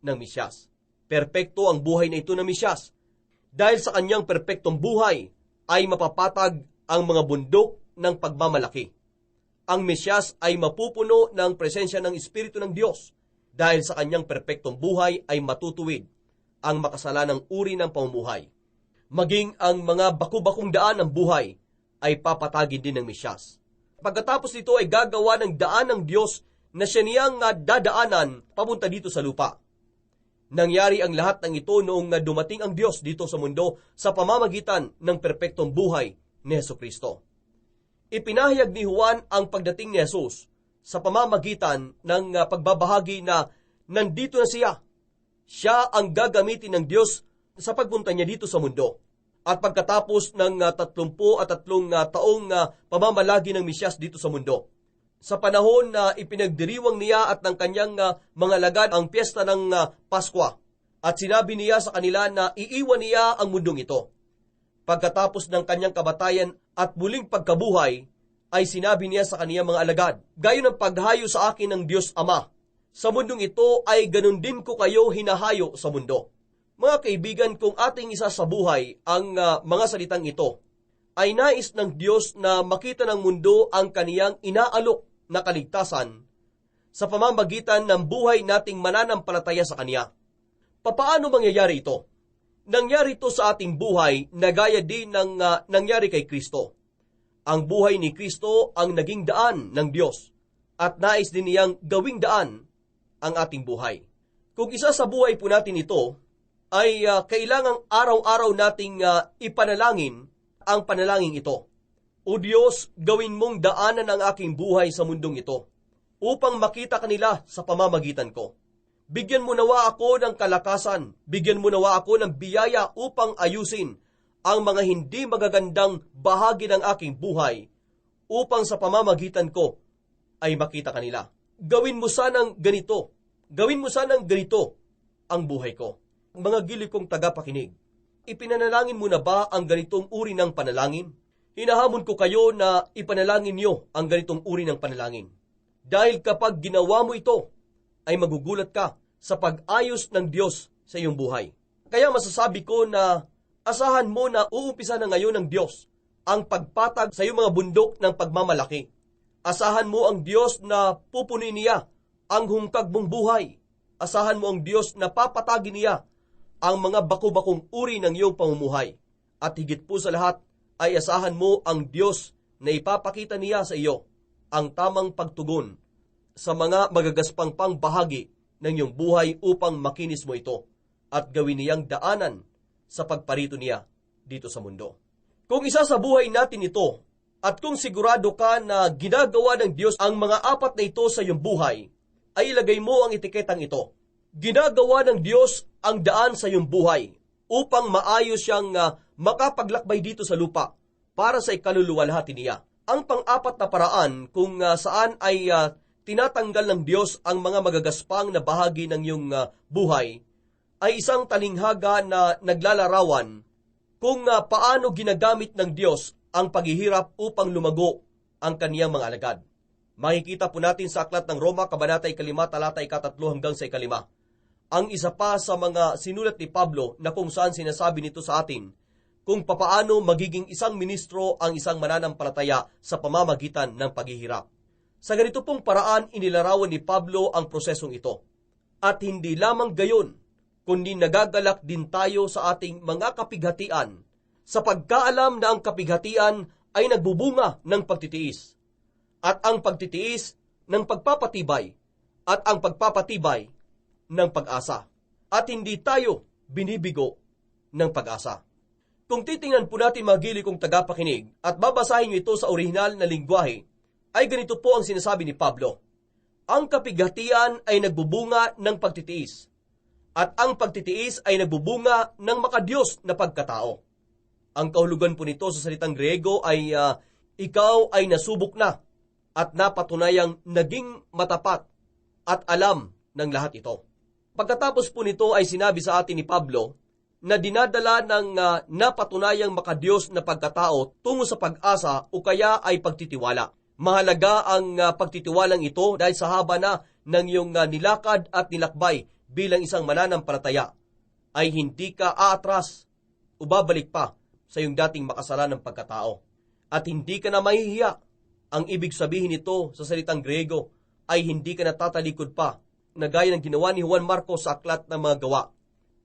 D: ng Mesyas. Perpekto ang buhay na ito ng Mesyas. Dahil sa kanyang perpektong buhay, ay mapapatag ang mga bundok ng pagmamalaki. Ang Mesyas ay mapupuno ng presensya ng Espiritu ng Diyos. Dahil sa kanyang perpektong buhay ay matutuwid ang makasalanang uri ng pamumuhay. Maging ang mga baku-bakong daan ng buhay ay papatagin din ng Mesyas. Pagkatapos nito ay gagawa ng daan ng Diyos na siya niyang dadaanan papunta dito sa lupa. Nangyari ang lahat ng ito noong dumating ang Diyos dito sa mundo sa pamamagitan ng perpektong buhay ni Jesucristo. Ipinahayag ni Juan ang pagdating ni Jesus sa pamamagitan ng pagbabahagi na nandito na siya. Siya ang gagamitin ng Diyos sa pagpunta niya dito sa mundo. At pagkatapos ng 33 taong pamamalagi ng Mesyas dito sa mundo, sa panahon na ipinagdiriwang niya at ng kanyang mga alagad ang piyesta ng Paskwa, at sinabi niya sa kanila na iiwan niya ang mundong ito. Pagkatapos ng kanyang kamatayan at muling pagkabuhay, ay sinabi niya sa kaniyang mga alagad, "Gayon ang paghayo sa akin ng Diyos Ama. Sa mundong ito ay ganun din ko kayo hinahayo sa mundo." Mga kaibigan, kung ating isa sa buhay ang mga salitang ito, ay nais ng Diyos na makita ng mundo ang kaniyang inaalok na kaligtasan sa pamamagitan ng buhay nating mananampalataya sa Kanya. Papaano mangyayari ito? Nangyari ito sa ating buhay na gaya din ng nangyari kay Kristo. Ang buhay ni Kristo ang naging daan ng Diyos at nais din niyang gawing daan ang ating buhay. Kung isa sa buhay po natin ito, ay kailangang araw-araw nating ipanalangin ang panalangin ito. O Diyos, gawin mong daanan ang aking buhay sa mundong ito, upang makita kanila sa pamamagitan ko. Bigyan mo nawa ako ng kalakasan, bigyan mo nawa ako ng biyaya upang ayusin ang mga hindi magagandang bahagi ng aking buhay, upang sa pamamagitan ko ay makita kanila. Gawin mo sanang ganito ang buhay ko. Mga giliw kong tagapakinig, ipinanalangin mo na ba ang ganitong uri ng panalangin? Hinahamon ko kayo na ipanalangin niyo ang ganitong uri ng panalangin. Dahil kapag ginawa mo ito, ay magugulat ka sa pag-ayos ng Diyos sa iyong buhay. Kaya masasabi ko na Asahan mo na uumpisa na ngayon ng Diyos ang pagpatag sa iyong mga bundok ng pagmamalaki. Asahan mo ang Diyos na pupunin niya ang hungkag mong buhay. Asahan mo ang Diyos na papatagin niya ang mga baku-bakong uri ng iyong pamumuhay. At higit po sa lahat ay asahan mo ang Diyos na ipapakita niya sa iyo ang tamang pagtugon sa mga magagaspang bahagi ng iyong buhay upang makinis mo ito at gawin niyang daanan sa pagparito niya dito sa mundo. Kung isa sa buhay natin ito, at kung sigurado ka na ginagawa ng Diyos ang mga apat na ito sa iyong buhay, ay ilagay mo ang etiketang ito. Ginagawa ng Diyos ang daan sa iyong buhay upang maayos siyang makapaglakbay dito sa lupa para sa ikaluluwalhati niya. Ang pang-apat na paraan kung saan ay tinatanggal ng Diyos ang mga magagaspang na bahagi ng iyong buhay ay isang talinghaga na naglalarawan kung paano ginagamit ng Diyos ang paghihirap upang lumago ang kaniyang mga alagad. Makikita po natin sa Aklat ng Roma, Kabanata 5, talata 13 hanggang sa 15. Ang isa pa sa mga sinulat ni Pablo na kung saan sinasabi nito sa atin kung papaano magiging isang ministro ang isang mananampalataya sa pamamagitan ng paghihirap. Sa ganito pong paraan, inilarawan ni Pablo ang prosesong ito. At hindi lamang gayon, kundi nagagalak din tayo sa ating mga kapighatian sa pagkaalam na ang kapighatian ay nagbubunga ng pagtitiis, at ang pagtitiis ng pagpapatibay, at ang pagpapatibay ng pag-asa. At hindi tayo binibigo ng pag-asa. Kung titingnan po natin mga gili kong tagapakinig at babasahin nyo ito sa orihinal na lingwahe, ay ganito po ang sinasabi ni Pablo. Ang kapighatian ay nagbubunga ng pagtitiis, at ang pagtitiis ay nagbubunga ng makadiyos na pagkatao. Ang kahulugan po nito sa salitang Griego ay ikaw ay nasubok na at napatunayang naging matapat at alam ng lahat ito. Pagkatapos po nito ay sinabi sa atin ni Pablo na dinadala ng napatunayang makadiyos na pagkatao tungo sa pag-asa o kaya ay pagtitiwala. Mahalaga ang pagtitiwalang ito dahil sa haba na ng iyong nilakad at nilakbay bilang isang mananampalataya ay hindi ka aatras o babalik pa sa iyong dating makasalanang pagkatao. At hindi ka na mahihiya. Ang ibig sabihin nito sa salitang Griego ay hindi ka natatalikod pa na gaya ng ginawa ni Juan Marcos sa Aklat ng Mga Gawa.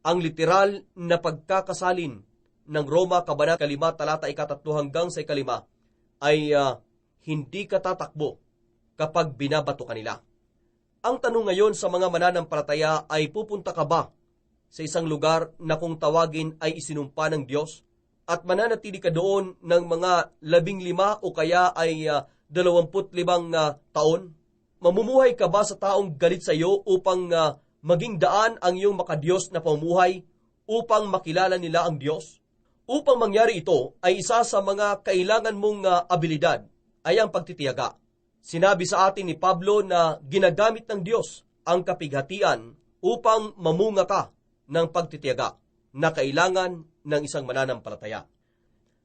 D: Ang literal na pagkakasalin ng Roma, Kabanata 5, talata 13 hanggang sa 15 ay hindi ka tatakbo kapag binabato ka nila. Ang tanong ngayon sa mga mananampalataya ay pupunta ka ba sa isang lugar na kung tawagin ay isinumpa ng Diyos at mananatili ka doon ng mga 15 o kaya ay 25 taon? Mamumuhay ka ba sa taong galit sa iyo upang maging daan ang iyong makadiyos na pamumuhay upang makilala nila ang Diyos? Upang mangyari ito ay isa sa mga kailangan mong abilidad ay ang pagtitiyaga. Sinabi sa atin ni Pablo na ginagamit ng Diyos ang kapighatian upang mamunga ka ng pagtitiyaga na kailangan ng isang mananampalataya.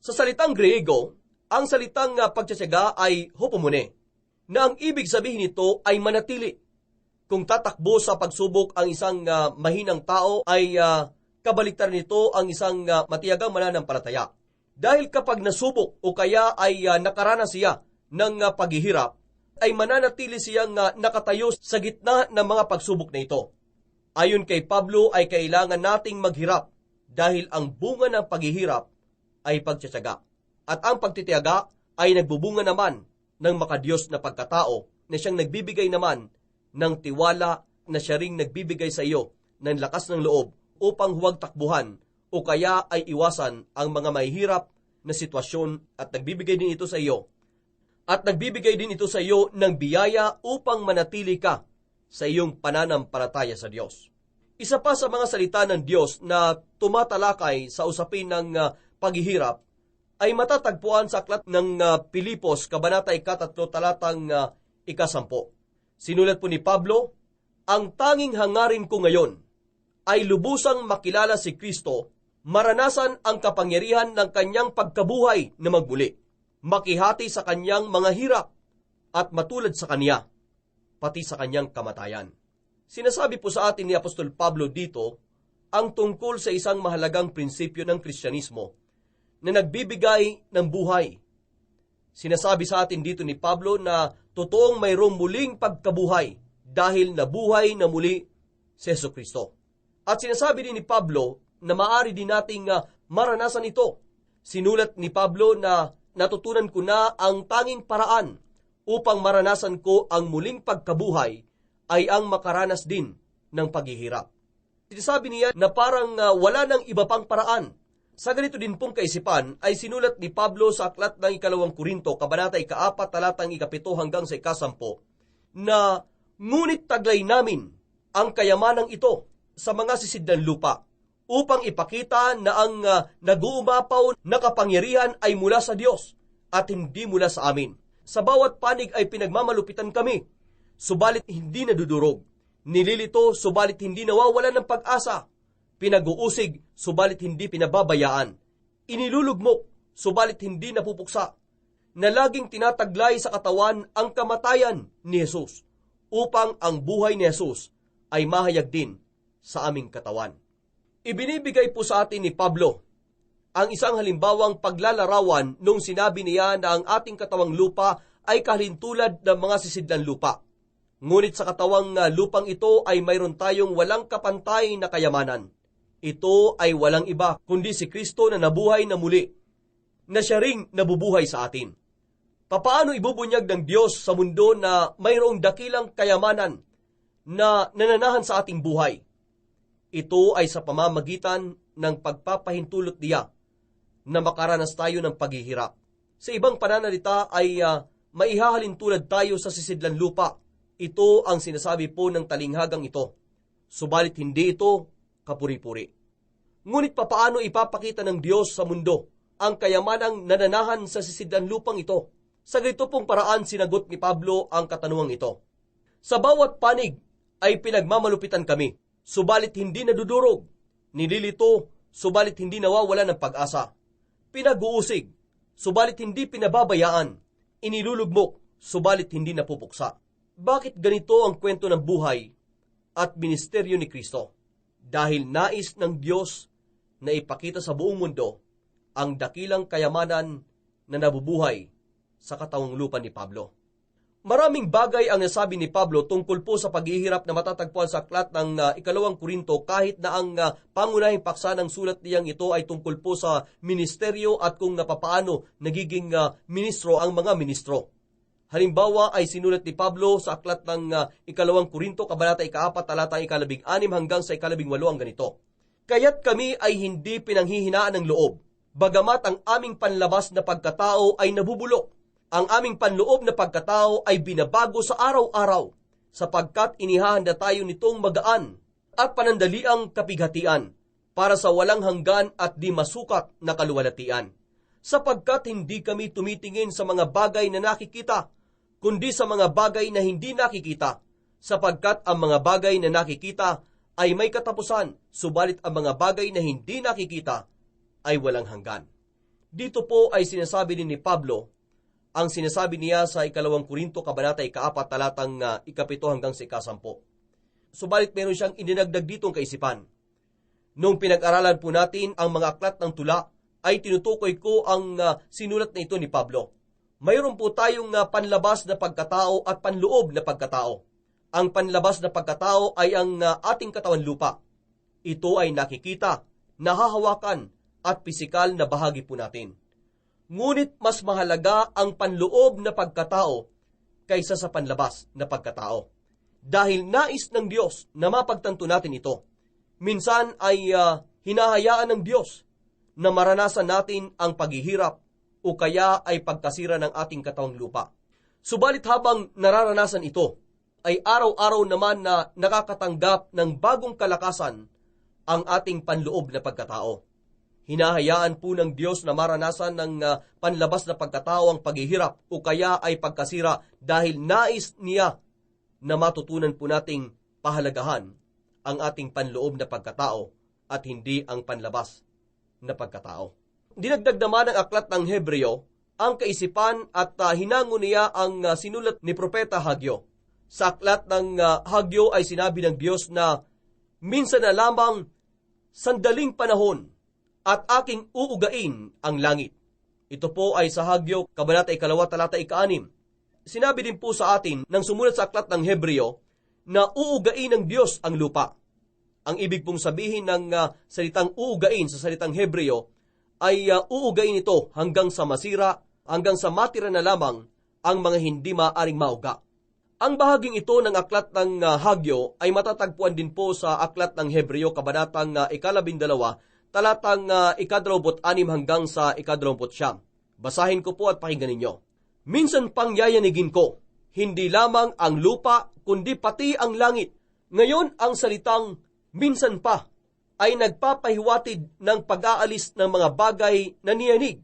D: Sa salitang Griego, ang salitang pagtitiyaga ay hupomone, na ang ibig sabihin nito ay manatili. Kung tatakbo sa pagsubok ang isang mahinang tao ay kabaliktaran nito ang isang matiyagang mananampalataya. Dahil kapag nasubok o kaya ay nakaranas siya ng paghihirap, ay mananatili siyang nakatayo sa gitna ng mga pagsubok na ito. Ayon kay Pablo ay kailangan nating maghirap dahil ang bunga ng paghihirap ay pagtitiyaga. At ang pagtitiyaga ay nagbubunga naman ng makadiyos na pagkatao na siyang nagbibigay naman ng tiwala na siya ring nagbibigay sa iyo ng lakas ng loob upang huwag takbuhan o kaya ay iwasan ang mga mahihirap na sitwasyon at nagbibigay din ito sa iyo. At nagbibigay din ito sa iyo ng biyaya upang manatili ka sa iyong pananampalataya sa Diyos. Isa pa sa mga salita ng Diyos na tumatalakay sa usapin ng paghihirap ay matatagpuan sa Aklat ng Pilipos, Kabanata 13, talatang 10. Sinulat po ni Pablo, ang tanging hangarin ko ngayon ay lubusang makilala si Kristo, maranasan ang kapangyarihan ng kanyang pagkabuhay na magbuli, makihati sa kanyang mga hirap at matulad sa kanya, pati sa kanyang kamatayan. Sinasabi po sa atin ni Apostol Pablo dito ang tungkol sa isang mahalagang prinsipyo ng Kristyanismo na nagbibigay ng buhay. Sinasabi sa atin dito ni Pablo na totoong mayroong muling pagkabuhay dahil nabuhay na muli si Jesucristo. At sinasabi din ni Pablo na maaari din nating maranasan ito. Sinulat ni Pablo na natutunan ko na ang tanging paraan upang maranasan ko ang muling pagkabuhay ay ang makaranas din ng paghihirap. Sinasabi niya na parang wala nang iba pang paraan. Sa ganito din pong kaisipan ay sinulat ni Pablo sa aklat ng 2 Korinto, kabanata 4, talatang 7 hanggang sa 10, na ngunit taglay namin ang kayamanang ito sa mga sisidlan lupa upang ipakita na ang nag-uumapaw na kapangyarihan ay mula sa Diyos at hindi mula sa amin. Sa bawat panig ay pinagmamalupitan kami, subalit hindi nadudurog. Nililito, subalit hindi nawawalan ng pag-asa. Pinag-uusig, subalit hindi pinababayaan. Inilulugmok, subalit hindi napupuksa. Na laging tinataglay sa katawan ang kamatayan ni Jesus, upang ang buhay ni Jesus ay mahayag din sa aming katawan. Ibinibigay po sa atin ni Pablo ang isang halimbawang paglalarawan nung sinabi niya na ang ating katawang lupa ay kahalintulad ng mga sisidlan lupa. Ngunit sa katawang lupang ito ay mayroon tayong walang kapantay na kayamanan. Ito ay walang iba kundi si Kristo na nabuhay na muli, na siya ring nabubuhay sa atin. Papaano ibubunyag ng Diyos sa mundo na mayroong dakilang kayamanan na nananahan sa ating buhay? Ito ay sa pamamagitan ng pagpapahintulot niya na makaranas tayo ng paghihirap. Sa ibang pananalita ay maihahalintulad tayo sa sisidlan lupa. Ito ang sinasabi po ng talinghagang ito. Subalit hindi ito kapuri-puri. Ngunit papaano ipapakita ng Diyos sa mundo ang kayamanang nananahan sa sisidlan lupang ito? Sa ganito pong paraan sinagot ni Pablo ang katanungang ito. Sa bawat panig ay pinagmamalupitan kami, subalit hindi nadudurog. Nililito, subalit hindi nawawala ng pag-asa. Pinag-uusig, subalit hindi pinababayaan. Inilulugmok, subalit hindi napupuksa. Bakit ganito ang kwento ng buhay at ministeryo ni Kristo? Dahil nais ng Diyos na ipakita sa buong mundo ang dakilang kayamanan na nabubuhay sa katawang lupa ni Pablo. Maraming bagay ang nasabi ni Pablo tungkol po sa paghihirap na matatagpuan sa aklat ng 2 Korinto, kahit na ang pangunahing paksa ng sulat niyang ito ay tungkol po sa ministeryo at kung napapaano nagiging ministro ang mga ministro. Halimbawa ay sinulat ni Pablo sa aklat ng 2 Korinto, kabanata 4, talatang 16 hanggang sa 18 ang ganito. Kaya't kami ay hindi pinanghihinaan ng loob, bagamat ang aming panlabas na pagkatao ay nabubulok. Ang aming panloob na pagkatao ay binabago sa araw-araw, sapagkat inihahanda tayo nitong magaan at panandaliang kapighatian para sa walang hanggan at di masukat na kaluwalhatian. Sapagkat hindi kami tumitingin sa mga bagay na nakikita, kundi sa mga bagay na hindi nakikita, sapagkat ang mga bagay na nakikita ay may katapusan, subalit ang mga bagay na hindi nakikita ay walang hanggan. Dito po ay sinasabi din ni Pablo, ang sinasabi niya sa 2 Korinto, kabanata 4, talatang 7 hanggang sa 10. Subalit meron siyang idinagdag ditong kaisipan. Nung pinag-aralan po natin ang mga aklat ng tula, ay tinutukoy ko ang sinulat na ito ni Pablo. Mayroon po tayong panlabas na pagkatao at panloob na pagkatao. Ang panlabas na pagkatao ay ang ating katawan lupa. Ito ay nakikita, nahahawakan at pisikal na bahagi po natin. Ngunit mas mahalaga ang panloob na pagkatao kaysa sa panlabas na pagkatao. Dahil nais ng Diyos na mapagtanto natin ito. Minsan ay hinahayaan ng Diyos na maranasan natin ang paghihirap o kaya ay pagkasira ng ating katawang lupa. Subalit habang nararanasan ito, ay araw-araw naman na nakakatanggap ng bagong kalakasan ang ating panloob na pagkatao. Hinahayaan po ng Diyos na maranasan ng panlabas na pagkatao ang paghihirap o kaya ay pagkasira dahil nais niya na matutunan po nating pahalagahan ang ating panloob na pagkatao at hindi ang panlabas na pagkatao. Dinagdag naman ng aklat ng Hebreo ang kaisipan at hinango niya ang sinulat ni Propeta Hagyo. Sa aklat ng Hagyo ay sinabi ng Diyos na minsan na lamang sandaling panahon at aking uugain ang langit. Ito po ay sa Hagyo, Kabanata 2, talata 6. Sinabi din po sa atin ng sumulat sa aklat ng Hebreo na uugain ng Diyos ang lupa. Ang ibig pong sabihin ng salitang uugain sa salitang Hebreo ay uugain ito hanggang sa masira, hanggang sa matira na lamang ang mga hindi maaring mauga. Ang bahaging ito ng aklat ng Hagyo ay matatagpuan din po sa aklat ng Hebreo, Kabanatang 12, talatang 26 hanggang sa 29. Basahin ko po at pakinggan ninyo. Minsan pang yayanigin ko, hindi lamang ang lupa, kundi pati ang langit. Ngayon ang salitang minsan pa ay nagpapahiwatid ng pag-aalis ng mga bagay na niyanig,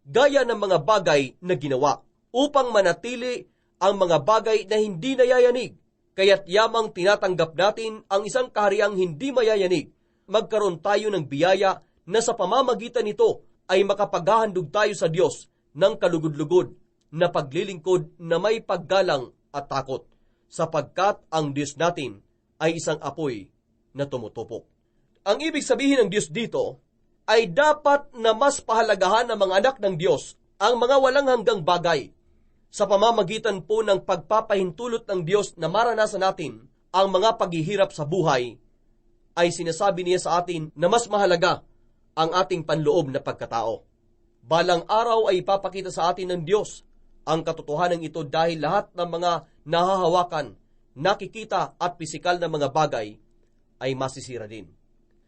D: gaya ng mga bagay na ginawa, upang manatili ang mga bagay na hindi nayayanig. Kaya't yamang tinatanggap natin ang isang kahariang hindi mayayanig, magkaroon tayo ng biyaya na sa pamamagitan nito ay makapaghahandog tayo sa Diyos ng kalugod-lugod na paglilingkod na may paggalang at takot, sapagkat ang Diyos natin ay isang apoy na tumutupok. Ang ibig sabihin ng Diyos dito ay dapat na mas pahalagahan ng mga anak ng Diyos ang mga walang hanggang bagay. Sa pamamagitan po ng pagpapahintulot ng Diyos na maranasan natin ang mga paghihirap sa buhay, ay sinasabi niya sa atin na mas mahalaga ang ating panloob na pagkatao. Balang araw ay ipapakita sa atin ng Diyos ang katotohanan ito dahil lahat ng mga nahahawakan, nakikita at pisikal na mga bagay ay masisira din.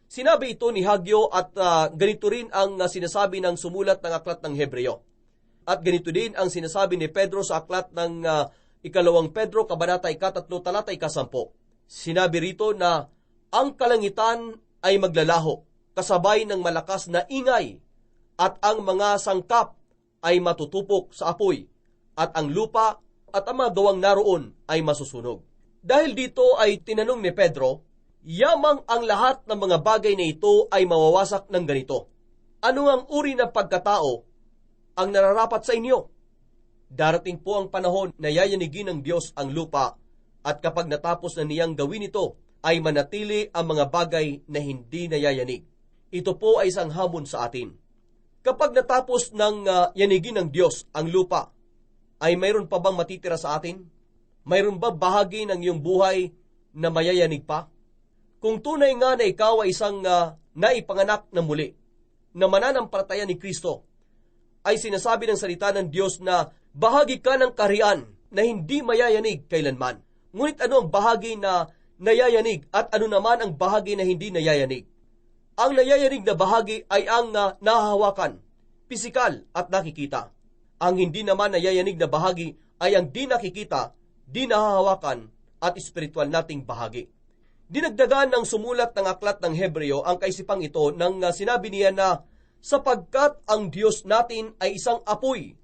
D: Sinabi ito ni Hagyo at ganito rin ang sinasabi ng sumulat ng aklat ng Hebreo. At ganito din ang sinasabi ni Pedro sa aklat ng 2 Pedro, Kabanata 3, talata 10. Sinabi rito na ang kalangitan ay maglalaho, kasabay ng malakas na ingay, at ang mga sangkap ay matutupok sa apoy, at ang lupa at ang mga gawang naroon ay masusunog. Dahil dito ay tinanong ni Pedro, yamang ang lahat ng mga bagay na ito ay mawawasak ng ganito. Ano ang uri ng pagkatao ang nararapat sa inyo? Darating po ang panahon na yayanigin ng Diyos ang lupa, at kapag natapos na niyang gawin ito, ay manatili ang mga bagay na hindi nayayanig. Ito po ay isang hamon sa atin. Kapag natapos ng yanigin ng Diyos ang lupa, ay mayroon pa bang matitira sa atin? Mayroon ba bahagi ng iyong buhay na mayayanig pa? Kung tunay nga na ikaw ay isang naipanganak na muli, na mananampalataya ni Kristo, ay sinasabi ng salita ng Diyos na bahagi ka ng kaharian na hindi mayayanig kailanman. Ngunit ano ang bahagi na nayayanig at ano naman ang bahagi na hindi nayayanig? Ang nayayanig na bahagi ay ang nahahawakan, pisikal at nakikita. Ang hindi naman nayayanig na bahagi ay ang di nakikita, di nahahawakan at espiritual nating bahagi. Dinagdagan ng sumulat ng aklat ng Hebreo ang kaisipang ito nang sinabi niya na sapagkat ang Diyos natin ay isang apoy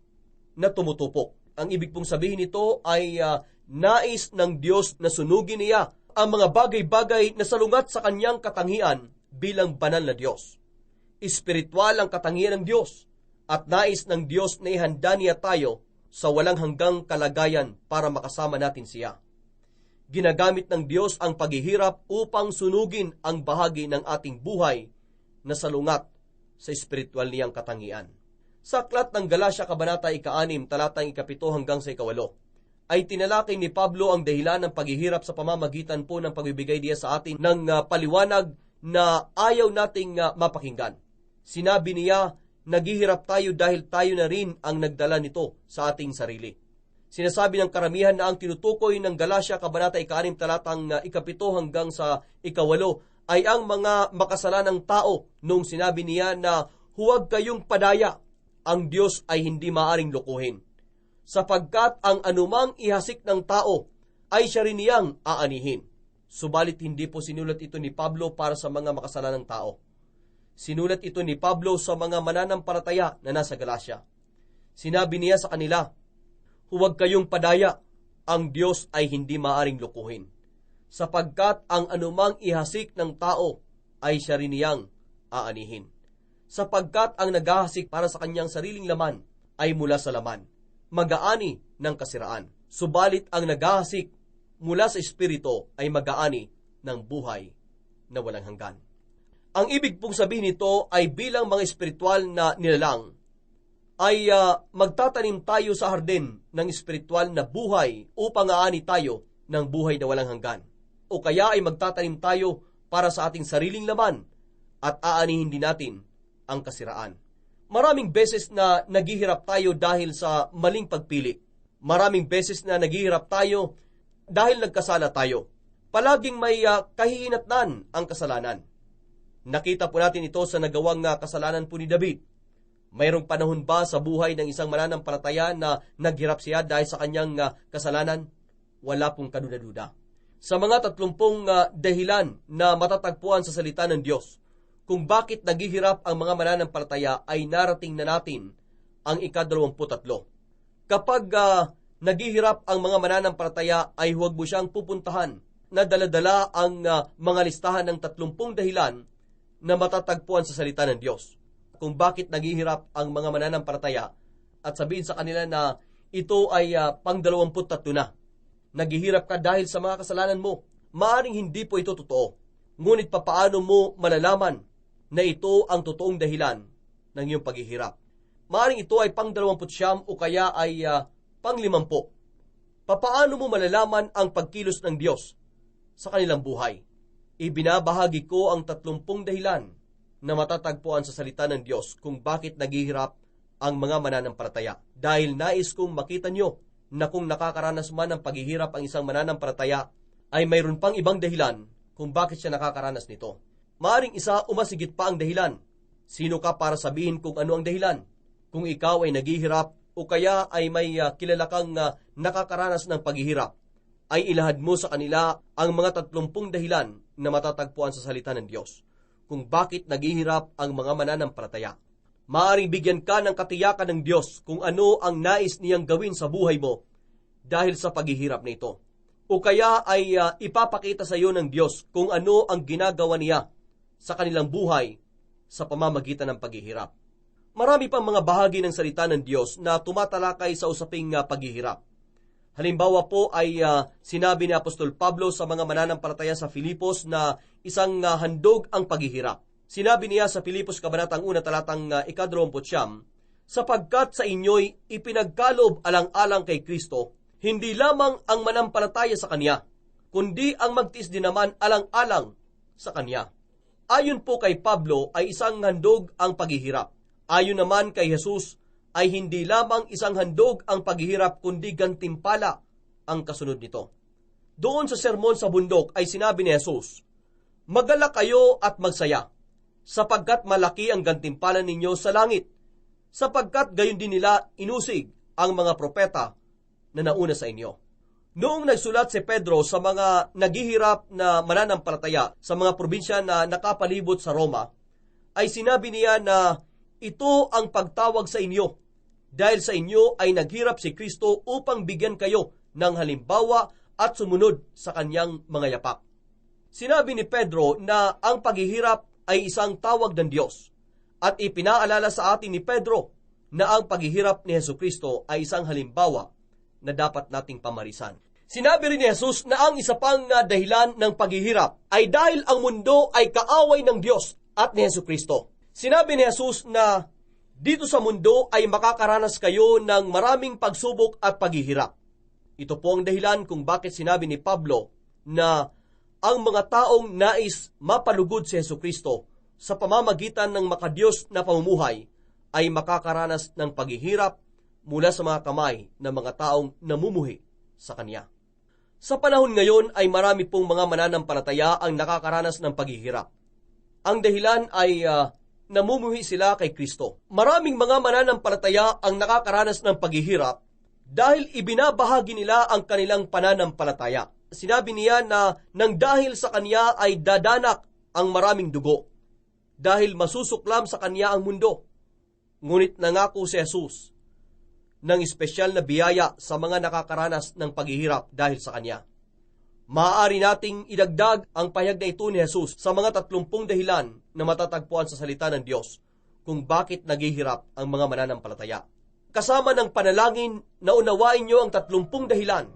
D: na tumutupok. Ang ibig pong sabihin nito ay nais ng Diyos na sunugin niya ang mga bagay-bagay na salungat sa kanyang katangian bilang banal na Diyos. Espiritual ang katangian ng Diyos at nais ng Diyos na ihanda niya tayo sa walang hanggang kalagayan para makasama natin siya. Ginagamit ng Diyos ang paghihirap upang sunugin ang bahagi ng ating buhay na salungat sa espiritual niyang katangian. Sa aklat ng Galacia, Kabanata 6, talatang 7 hanggang sa 8, ay tinalakay ni Pablo ang dahilan ng paghihirap sa pamamagitan po ng pagbibigay niya sa atin ng paliwanag na ayaw nating mapakinggan. Sinabi niya, naghihirap tayo dahil tayo na rin ang nagdala nito sa ating sarili. Sinasabi ng karamihan na ang tinutukoy ng Galacia, Kabanata 6, talatang 7 hanggang sa 8, ay ang mga makasalanang tao nung sinabi niya na huwag kayong padaya, ang Diyos ay hindi maaring lukuhin. Sapagkat ang anumang ihasik ng tao ay siya rin niyang aanihin. Subalit hindi po sinulat ito ni Pablo para sa mga makasalanang tao. Sinulat ito ni Pablo sa mga mananampalataya na nasa Galacia. Sinabi niya sa kanila, huwag kayong padaya, ang Diyos ay hindi maaring lukuhin. Sapagkat ang anumang ihasik ng tao ay siya rin niyang aanihin. Sapagkat ang naghahasik para sa kanyang sariling laman ay mula sa laman, mag-aani ng kasiraan. Subalit ang naghahasik mula sa Espiritu ay mag-aani ng buhay na walang hanggan. Ang ibig pong sabihin nito ay bilang mga espiritual na nilalang, ay magtatanim tayo sa hardin ng espiritual na buhay upang aani tayo ng buhay na walang hanggan. O kaya ay magtatanim tayo para sa ating sariling laman at aanihin din natin ang kasiraan. Maraming beses na naghihirap tayo dahil sa maling pagpili. Maraming beses na naghihirap tayo dahil nagkasala tayo. Palaging may kahihinatnan ang kasalanan. Nakita po natin ito sa nagawang kasalanan po ni David. Mayroong panahon ba sa buhay ng isang mananampalataya na naghirap siya dahil sa kanyang kasalanan? Wala pong kaduda-duda. Sa mga 30 dahilan na matatagpuan sa salita ng Diyos, kung bakit naghihirap ang mga mananampalataya ay narating na natin ang ika-23. Kapag naghihirap ang mga mananampalataya ay huwag mo siyang pupuntahan na daladala ang mga listahan ng 30 dahilan na matatagpuan sa salita ng Diyos. Kung bakit naghihirap ang mga mananampalataya at sabihin sa kanila na ito ay pang-23 na. Naghihirap ka dahil sa mga kasalanan mo. Maaring hindi po ito totoo. Ngunit papaano mo malalaman na ito ang totoong dahilan ng iyong paghihirap? Maaring ito ay pang-29 o kaya ay pang-50. Papaano mo malalaman ang pagkilos ng Diyos sa kanilang buhay? Ibinabahagi ko ang 30 dahilan na matatagpuan sa salita ng Diyos kung bakit naghihirap ang mga mananampalataya. Dahil nais kong makita nyo na kung nakakaranas man ng paghihirap ang isang mananampalataya, ay mayroon pang ibang dahilan kung bakit siya nakakaranas nito. Maaring isa o masigit pa ang dahilan. Sino ka para sabihin kung ano ang dahilan? Kung ikaw ay naghihirap o kaya ay may kilala kang nakakaranas ng paghihirap, ay ilahad mo sa kanila ang mga 30 dahilan na matatagpuan sa salita ng Diyos kung bakit naghihirap ang mga mananampalataya. Maaring bigyan ka ng katiyakan ng Diyos kung ano ang nais niyang gawin sa buhay mo dahil sa paghihirap na ito. O kaya ay ipapakita sa iyo ng Diyos kung ano ang ginagawa niya sa kanilang buhay sa pamamagitan ng paghihirap. Marami pang mga bahagi ng salita ng Diyos na tumatalakay sa usaping paghihirap. Halimbawa po ay sinabi ni Apostol Pablo sa mga mananampalataya sa Filipos na isang handog ang paghihirap. Sinabi niya sa Filipos Kabanatang 1 talatang 29, sapagkat sa inyo'y ipinagkalob alang-alang kay Kristo, hindi lamang ang manampalataya sa Kanya, kundi ang magtiis din naman alang-alang sa Kanya. Ayon po kay Pablo ay isang handog ang paghihirap. Ayon naman kay Jesus ay hindi lamang isang handog ang paghihirap kundi gantimpala ang kasunod nito. Doon sa sermon sa bundok ay sinabi ni Jesus, magalak kayo at magsaya, sapagkat malaki ang gantimpala ninyo sa langit, sapagkat gayon din nila inusig ang mga propeta na nauna sa inyo. Noong nagsulat si Pedro sa mga naghihirap na mananampalataya sa mga probinsya na nakapalibot sa Roma, ay sinabi niya na ito ang pagtawag sa inyo, dahil sa inyo ay naghirap si Kristo upang bigyan kayo ng halimbawa at sumunod sa kanyang mga yapak. Sinabi ni Pedro na ang paghihirap ay isang tawag ng Diyos at ipinaalala sa atin ni Pedro na ang paghihirap ni Jesucristo ay isang halimbawa na dapat nating pamarisan. Sinabi rin ni Jesus na ang isa pang dahilan ng paghihirap ay dahil ang mundo ay kaaway ng Diyos at ni Jesucristo. Sinabi ni Jesus na dito sa mundo ay makakaranas kayo ng maraming pagsubok at paghihirap. Ito po ang dahilan kung bakit sinabi ni Pablo na ang mga taong nais mapalugod si Jesucristo sa pamamagitan ng makadiyos na pamumuhay ay makakaranas ng paghihirap mula sa mga kamay ng mga taong namumuhi sa Kanya. Sa panahon ngayon ay marami pong mga mananampalataya ang nakakaranas ng paghihirap. Ang dahilan ay namumuhi sila kay Kristo. Maraming mga mananampalataya ang nakakaranas ng paghihirap dahil ibinabahagi nila ang kanilang pananampalataya. Sinabi niya na nang dahil sa Kanya ay dadanak ang maraming dugo, dahil masusuklam sa Kanya ang mundo. Ngunit nangako si Jesus ng espesyal na biyaya sa mga nakakaranas ng paghihirap dahil sa Kanya. Maaari nating idagdag ang pahayag na ito ni Jesus sa mga 30 dahilan na matatagpuan sa salita ng Diyos kung bakit naghihirap ang mga mananampalataya. Kasama ng panalangin na unawain niyo ang 30 dahilan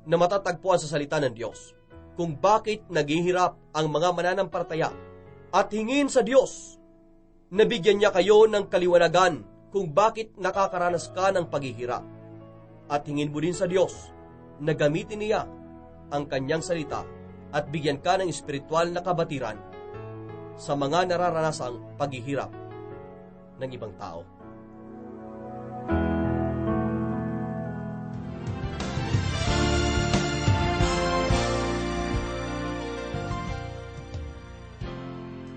D: na matatagpuan sa salita ng Diyos kung bakit naghihirap ang mga mananampalataya At hingin sa Diyos, nabigyan niya kayo ng kaliwanagan kung bakit nakakaranas ka ng paghihirap. At hingin mo din sa Diyos na gamitin niya ang kanyang salita at bigyan ka ng espiritual na kabatiran sa mga nararanasang paghihirap ng ibang tao.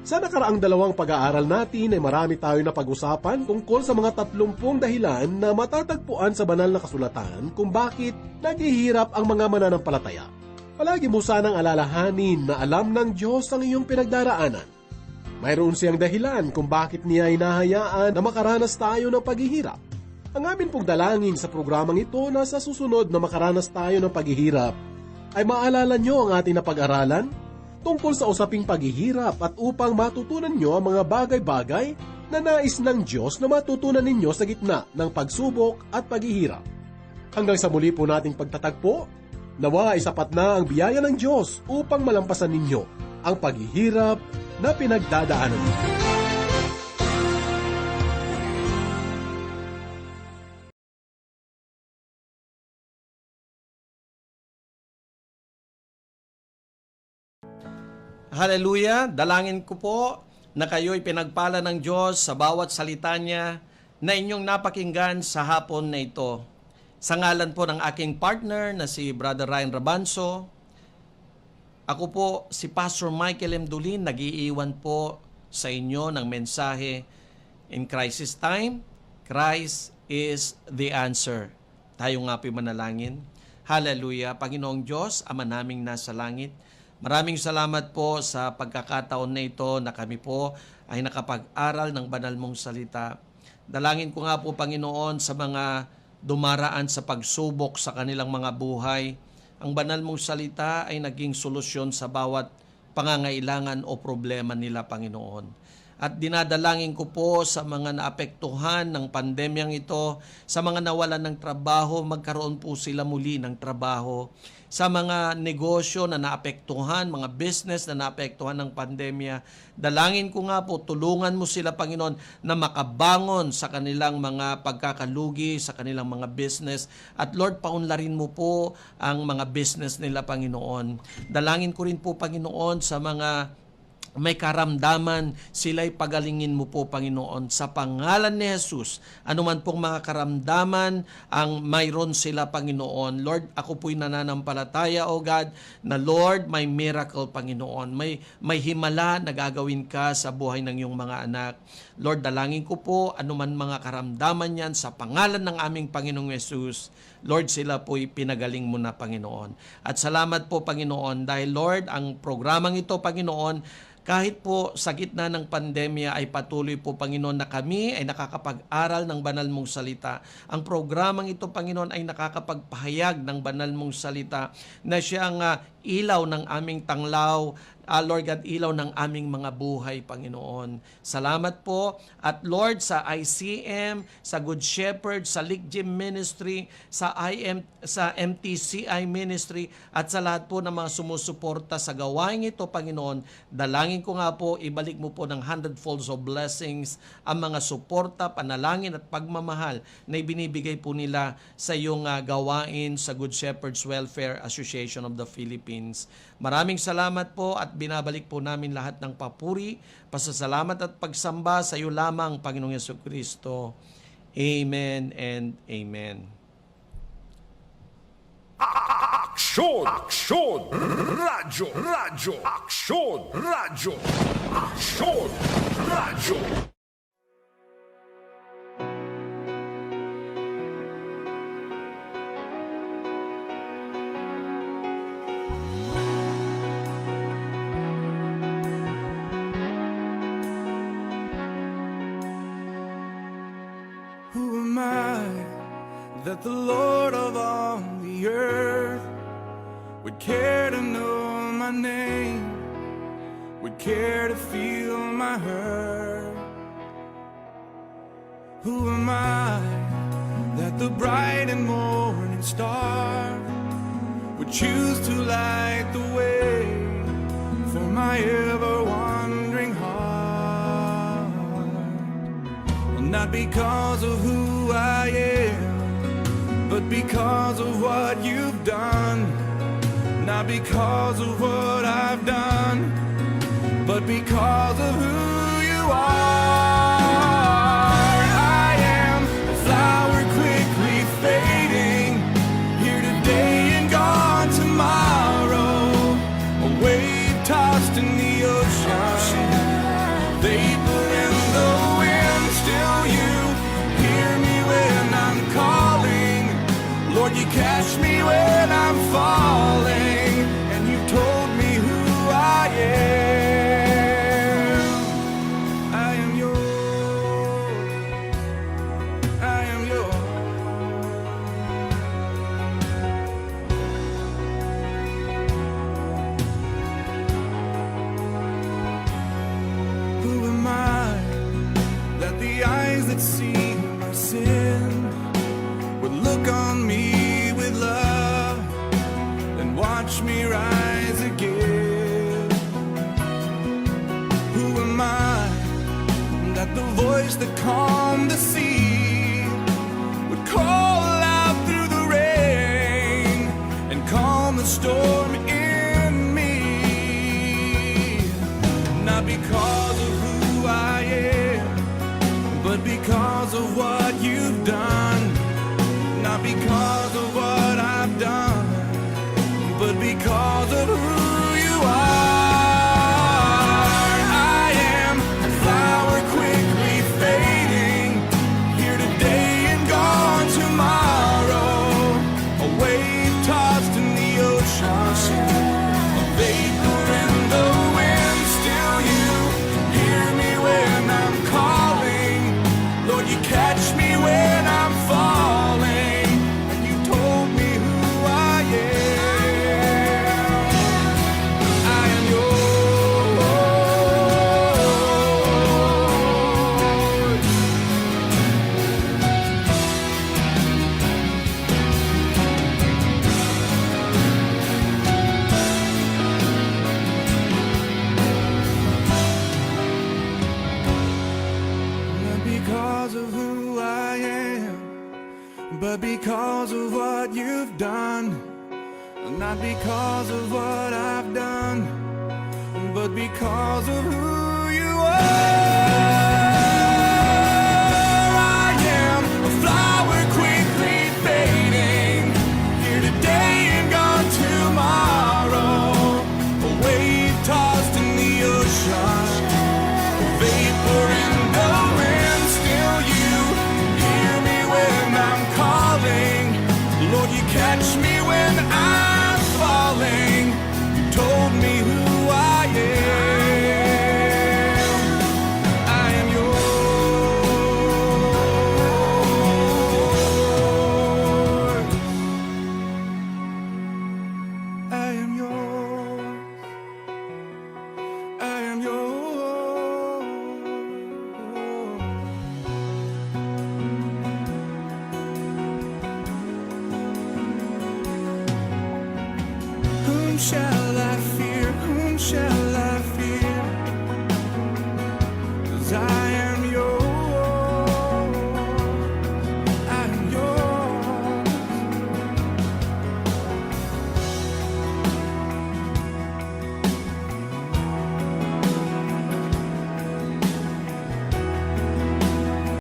C: Sa nakaraang dalawang pag-aaral natin ay marami tayo na pag-usapan tungkol sa mga 30 dahilan na matatagpuan sa banal na kasulatan kung bakit naghihirap ang mga mananampalataya. Palagi mo sanang alalahanin na alam ng Diyos ang iyong pinagdaraanan. Mayroon siyang dahilan kung bakit niya inahayaan na makaranas tayo ng paghihirap. Ang amin pong dalangin sa programang ito na sa susunod na makaranas tayo ng paghihirap ay maalala nyo ang ating napag-aralan tungkol sa usaping paghihirap at upang matutunan nyo ang mga bagay-bagay na nais ng Diyos na matutunan ninyo sa gitna ng pagsubok at paghihirap. Hanggang sa muli po nating pagtatagpo, nawa ay sapat na ang biyaya ng Diyos upang malampasan ninyo ang paghihirap na pinagdadaanan ninyo.
B: Hallelujah! Dalangin ko po na kayo'y pinagpala ng Diyos sa bawat salita niya na inyong napakinggan sa hapon na ito. Sa ngalan po ng aking partner na si Brother Ryan Rabanso, ako po si Pastor Michael M. Dulin, nag-iiwan po sa inyo ng mensahe, in crisis time, Christ is the answer. Tayo nga po manalangin. Hallelujah! Panginoong Diyos, Ama naming nasa langit, maraming salamat po sa pagkakataon na ito na kami po ay nakapag-aral ng banal mong salita. Dalangin ko nga po, Panginoon, sa mga dumaraan sa pagsubok sa kanilang mga buhay, ang banal mong salita ay naging solusyon sa bawat pangangailangan o problema nila, Panginoon. At dinadalangin ko po sa mga naapektuhan ng pandemyang ito, sa mga nawalan ng trabaho, magkaroon po sila muli ng trabaho. Sa mga negosyo na naapektuhan, mga business na naapektuhan ng pandemya, dalangin ko nga po, tulungan mo sila, Panginoon, na makabangon sa kanilang mga pagkakalugi, sa kanilang mga business. At Lord, paunlarin mo po ang mga business nila, Panginoon. Dalangin ko rin po, Panginoon, sa mga may karamdaman, sila'y pagalingin mo po, Panginoon, sa pangalan ni Jesus. Ano man pong mga karamdaman ang mayroon sila, Panginoon. Lord, ako po'y nananampalataya, O God, na Lord, may miracle, Panginoon. May himala na gagawin ka sa buhay ng iyong mga anak. Lord, dalangin ko po, ano man mga karamdaman yan, sa pangalan ng aming Panginoong Jesus. Lord, sila po'y pinagaling mo na, Panginoon. At salamat po, Panginoon, dahil Lord, ang programang ito, Panginoon, kahit po sa gitna ng pandemya ay patuloy po, Panginoon, na kami ay nakakapag-aral ng banal mong salita. Ang programang ito, Panginoon, ay nakakapagpahayag ng banal mong salita na siyang ilaw ng aming tanglaw, Lord God, ilaw ng aming mga buhay, Panginoon. Salamat po. At Lord, sa ICM, sa Good Shepherd, sa Ligjim Ministry, sa MTCI Ministry, at sa lahat po ng mga sumusuporta sa gawain ito, Panginoon, dalangin ko nga po, ibalik mo po ng 100-folds of blessings ang mga suporta, panalangin at pagmamahal na ibinibigay po nila sa iyong gawain sa Good Shepherd's Welfare Association of the Philippines. Maraming salamat po at binabalik po namin lahat ng papuri, pasasalamat at pagsamba sa iyo lamang, Panginoong Jesucristo. Amen and Amen.
A: Aksyon! Aksyon! Radyo! Radyo! Aksyon! Radyo! Aksyon! Radyo! Who am I that the Lord of all the earth would care to know my name, would care to feel my hurt? Who am I that the bright and morning star would choose to light the way for my ever wandering heart? not because of who I am, but because of what you've done. Not because of what I've done, but because of who you are. I am a flower quickly fading, here today and gone tomorrow, a wave tossed in the ocean, vapor in the wind. Still you hear me when I'm calling, Lord, you catch me when I'm falling, and you told me who I am. I am yours. I am yours. Who am I that the eyes that see my sin would look on me with love and watch me rise again? Who am I that the voice that calmed the sea would call out through the rain and calm the storm in me? Not because of who I am, but because of what you've done. Not because of what I've done, but because of who you are. I am a flower quickly fading, here today and gone tomorrow, a wave tossed in the ocean, a vapor in the wind. Still you hear me when I'm calling, Lord, you catch me when I'm falling, and you told me who I am. I am yours. Not because of who I am, but because of what you've done. Not because of what I've done, but because of who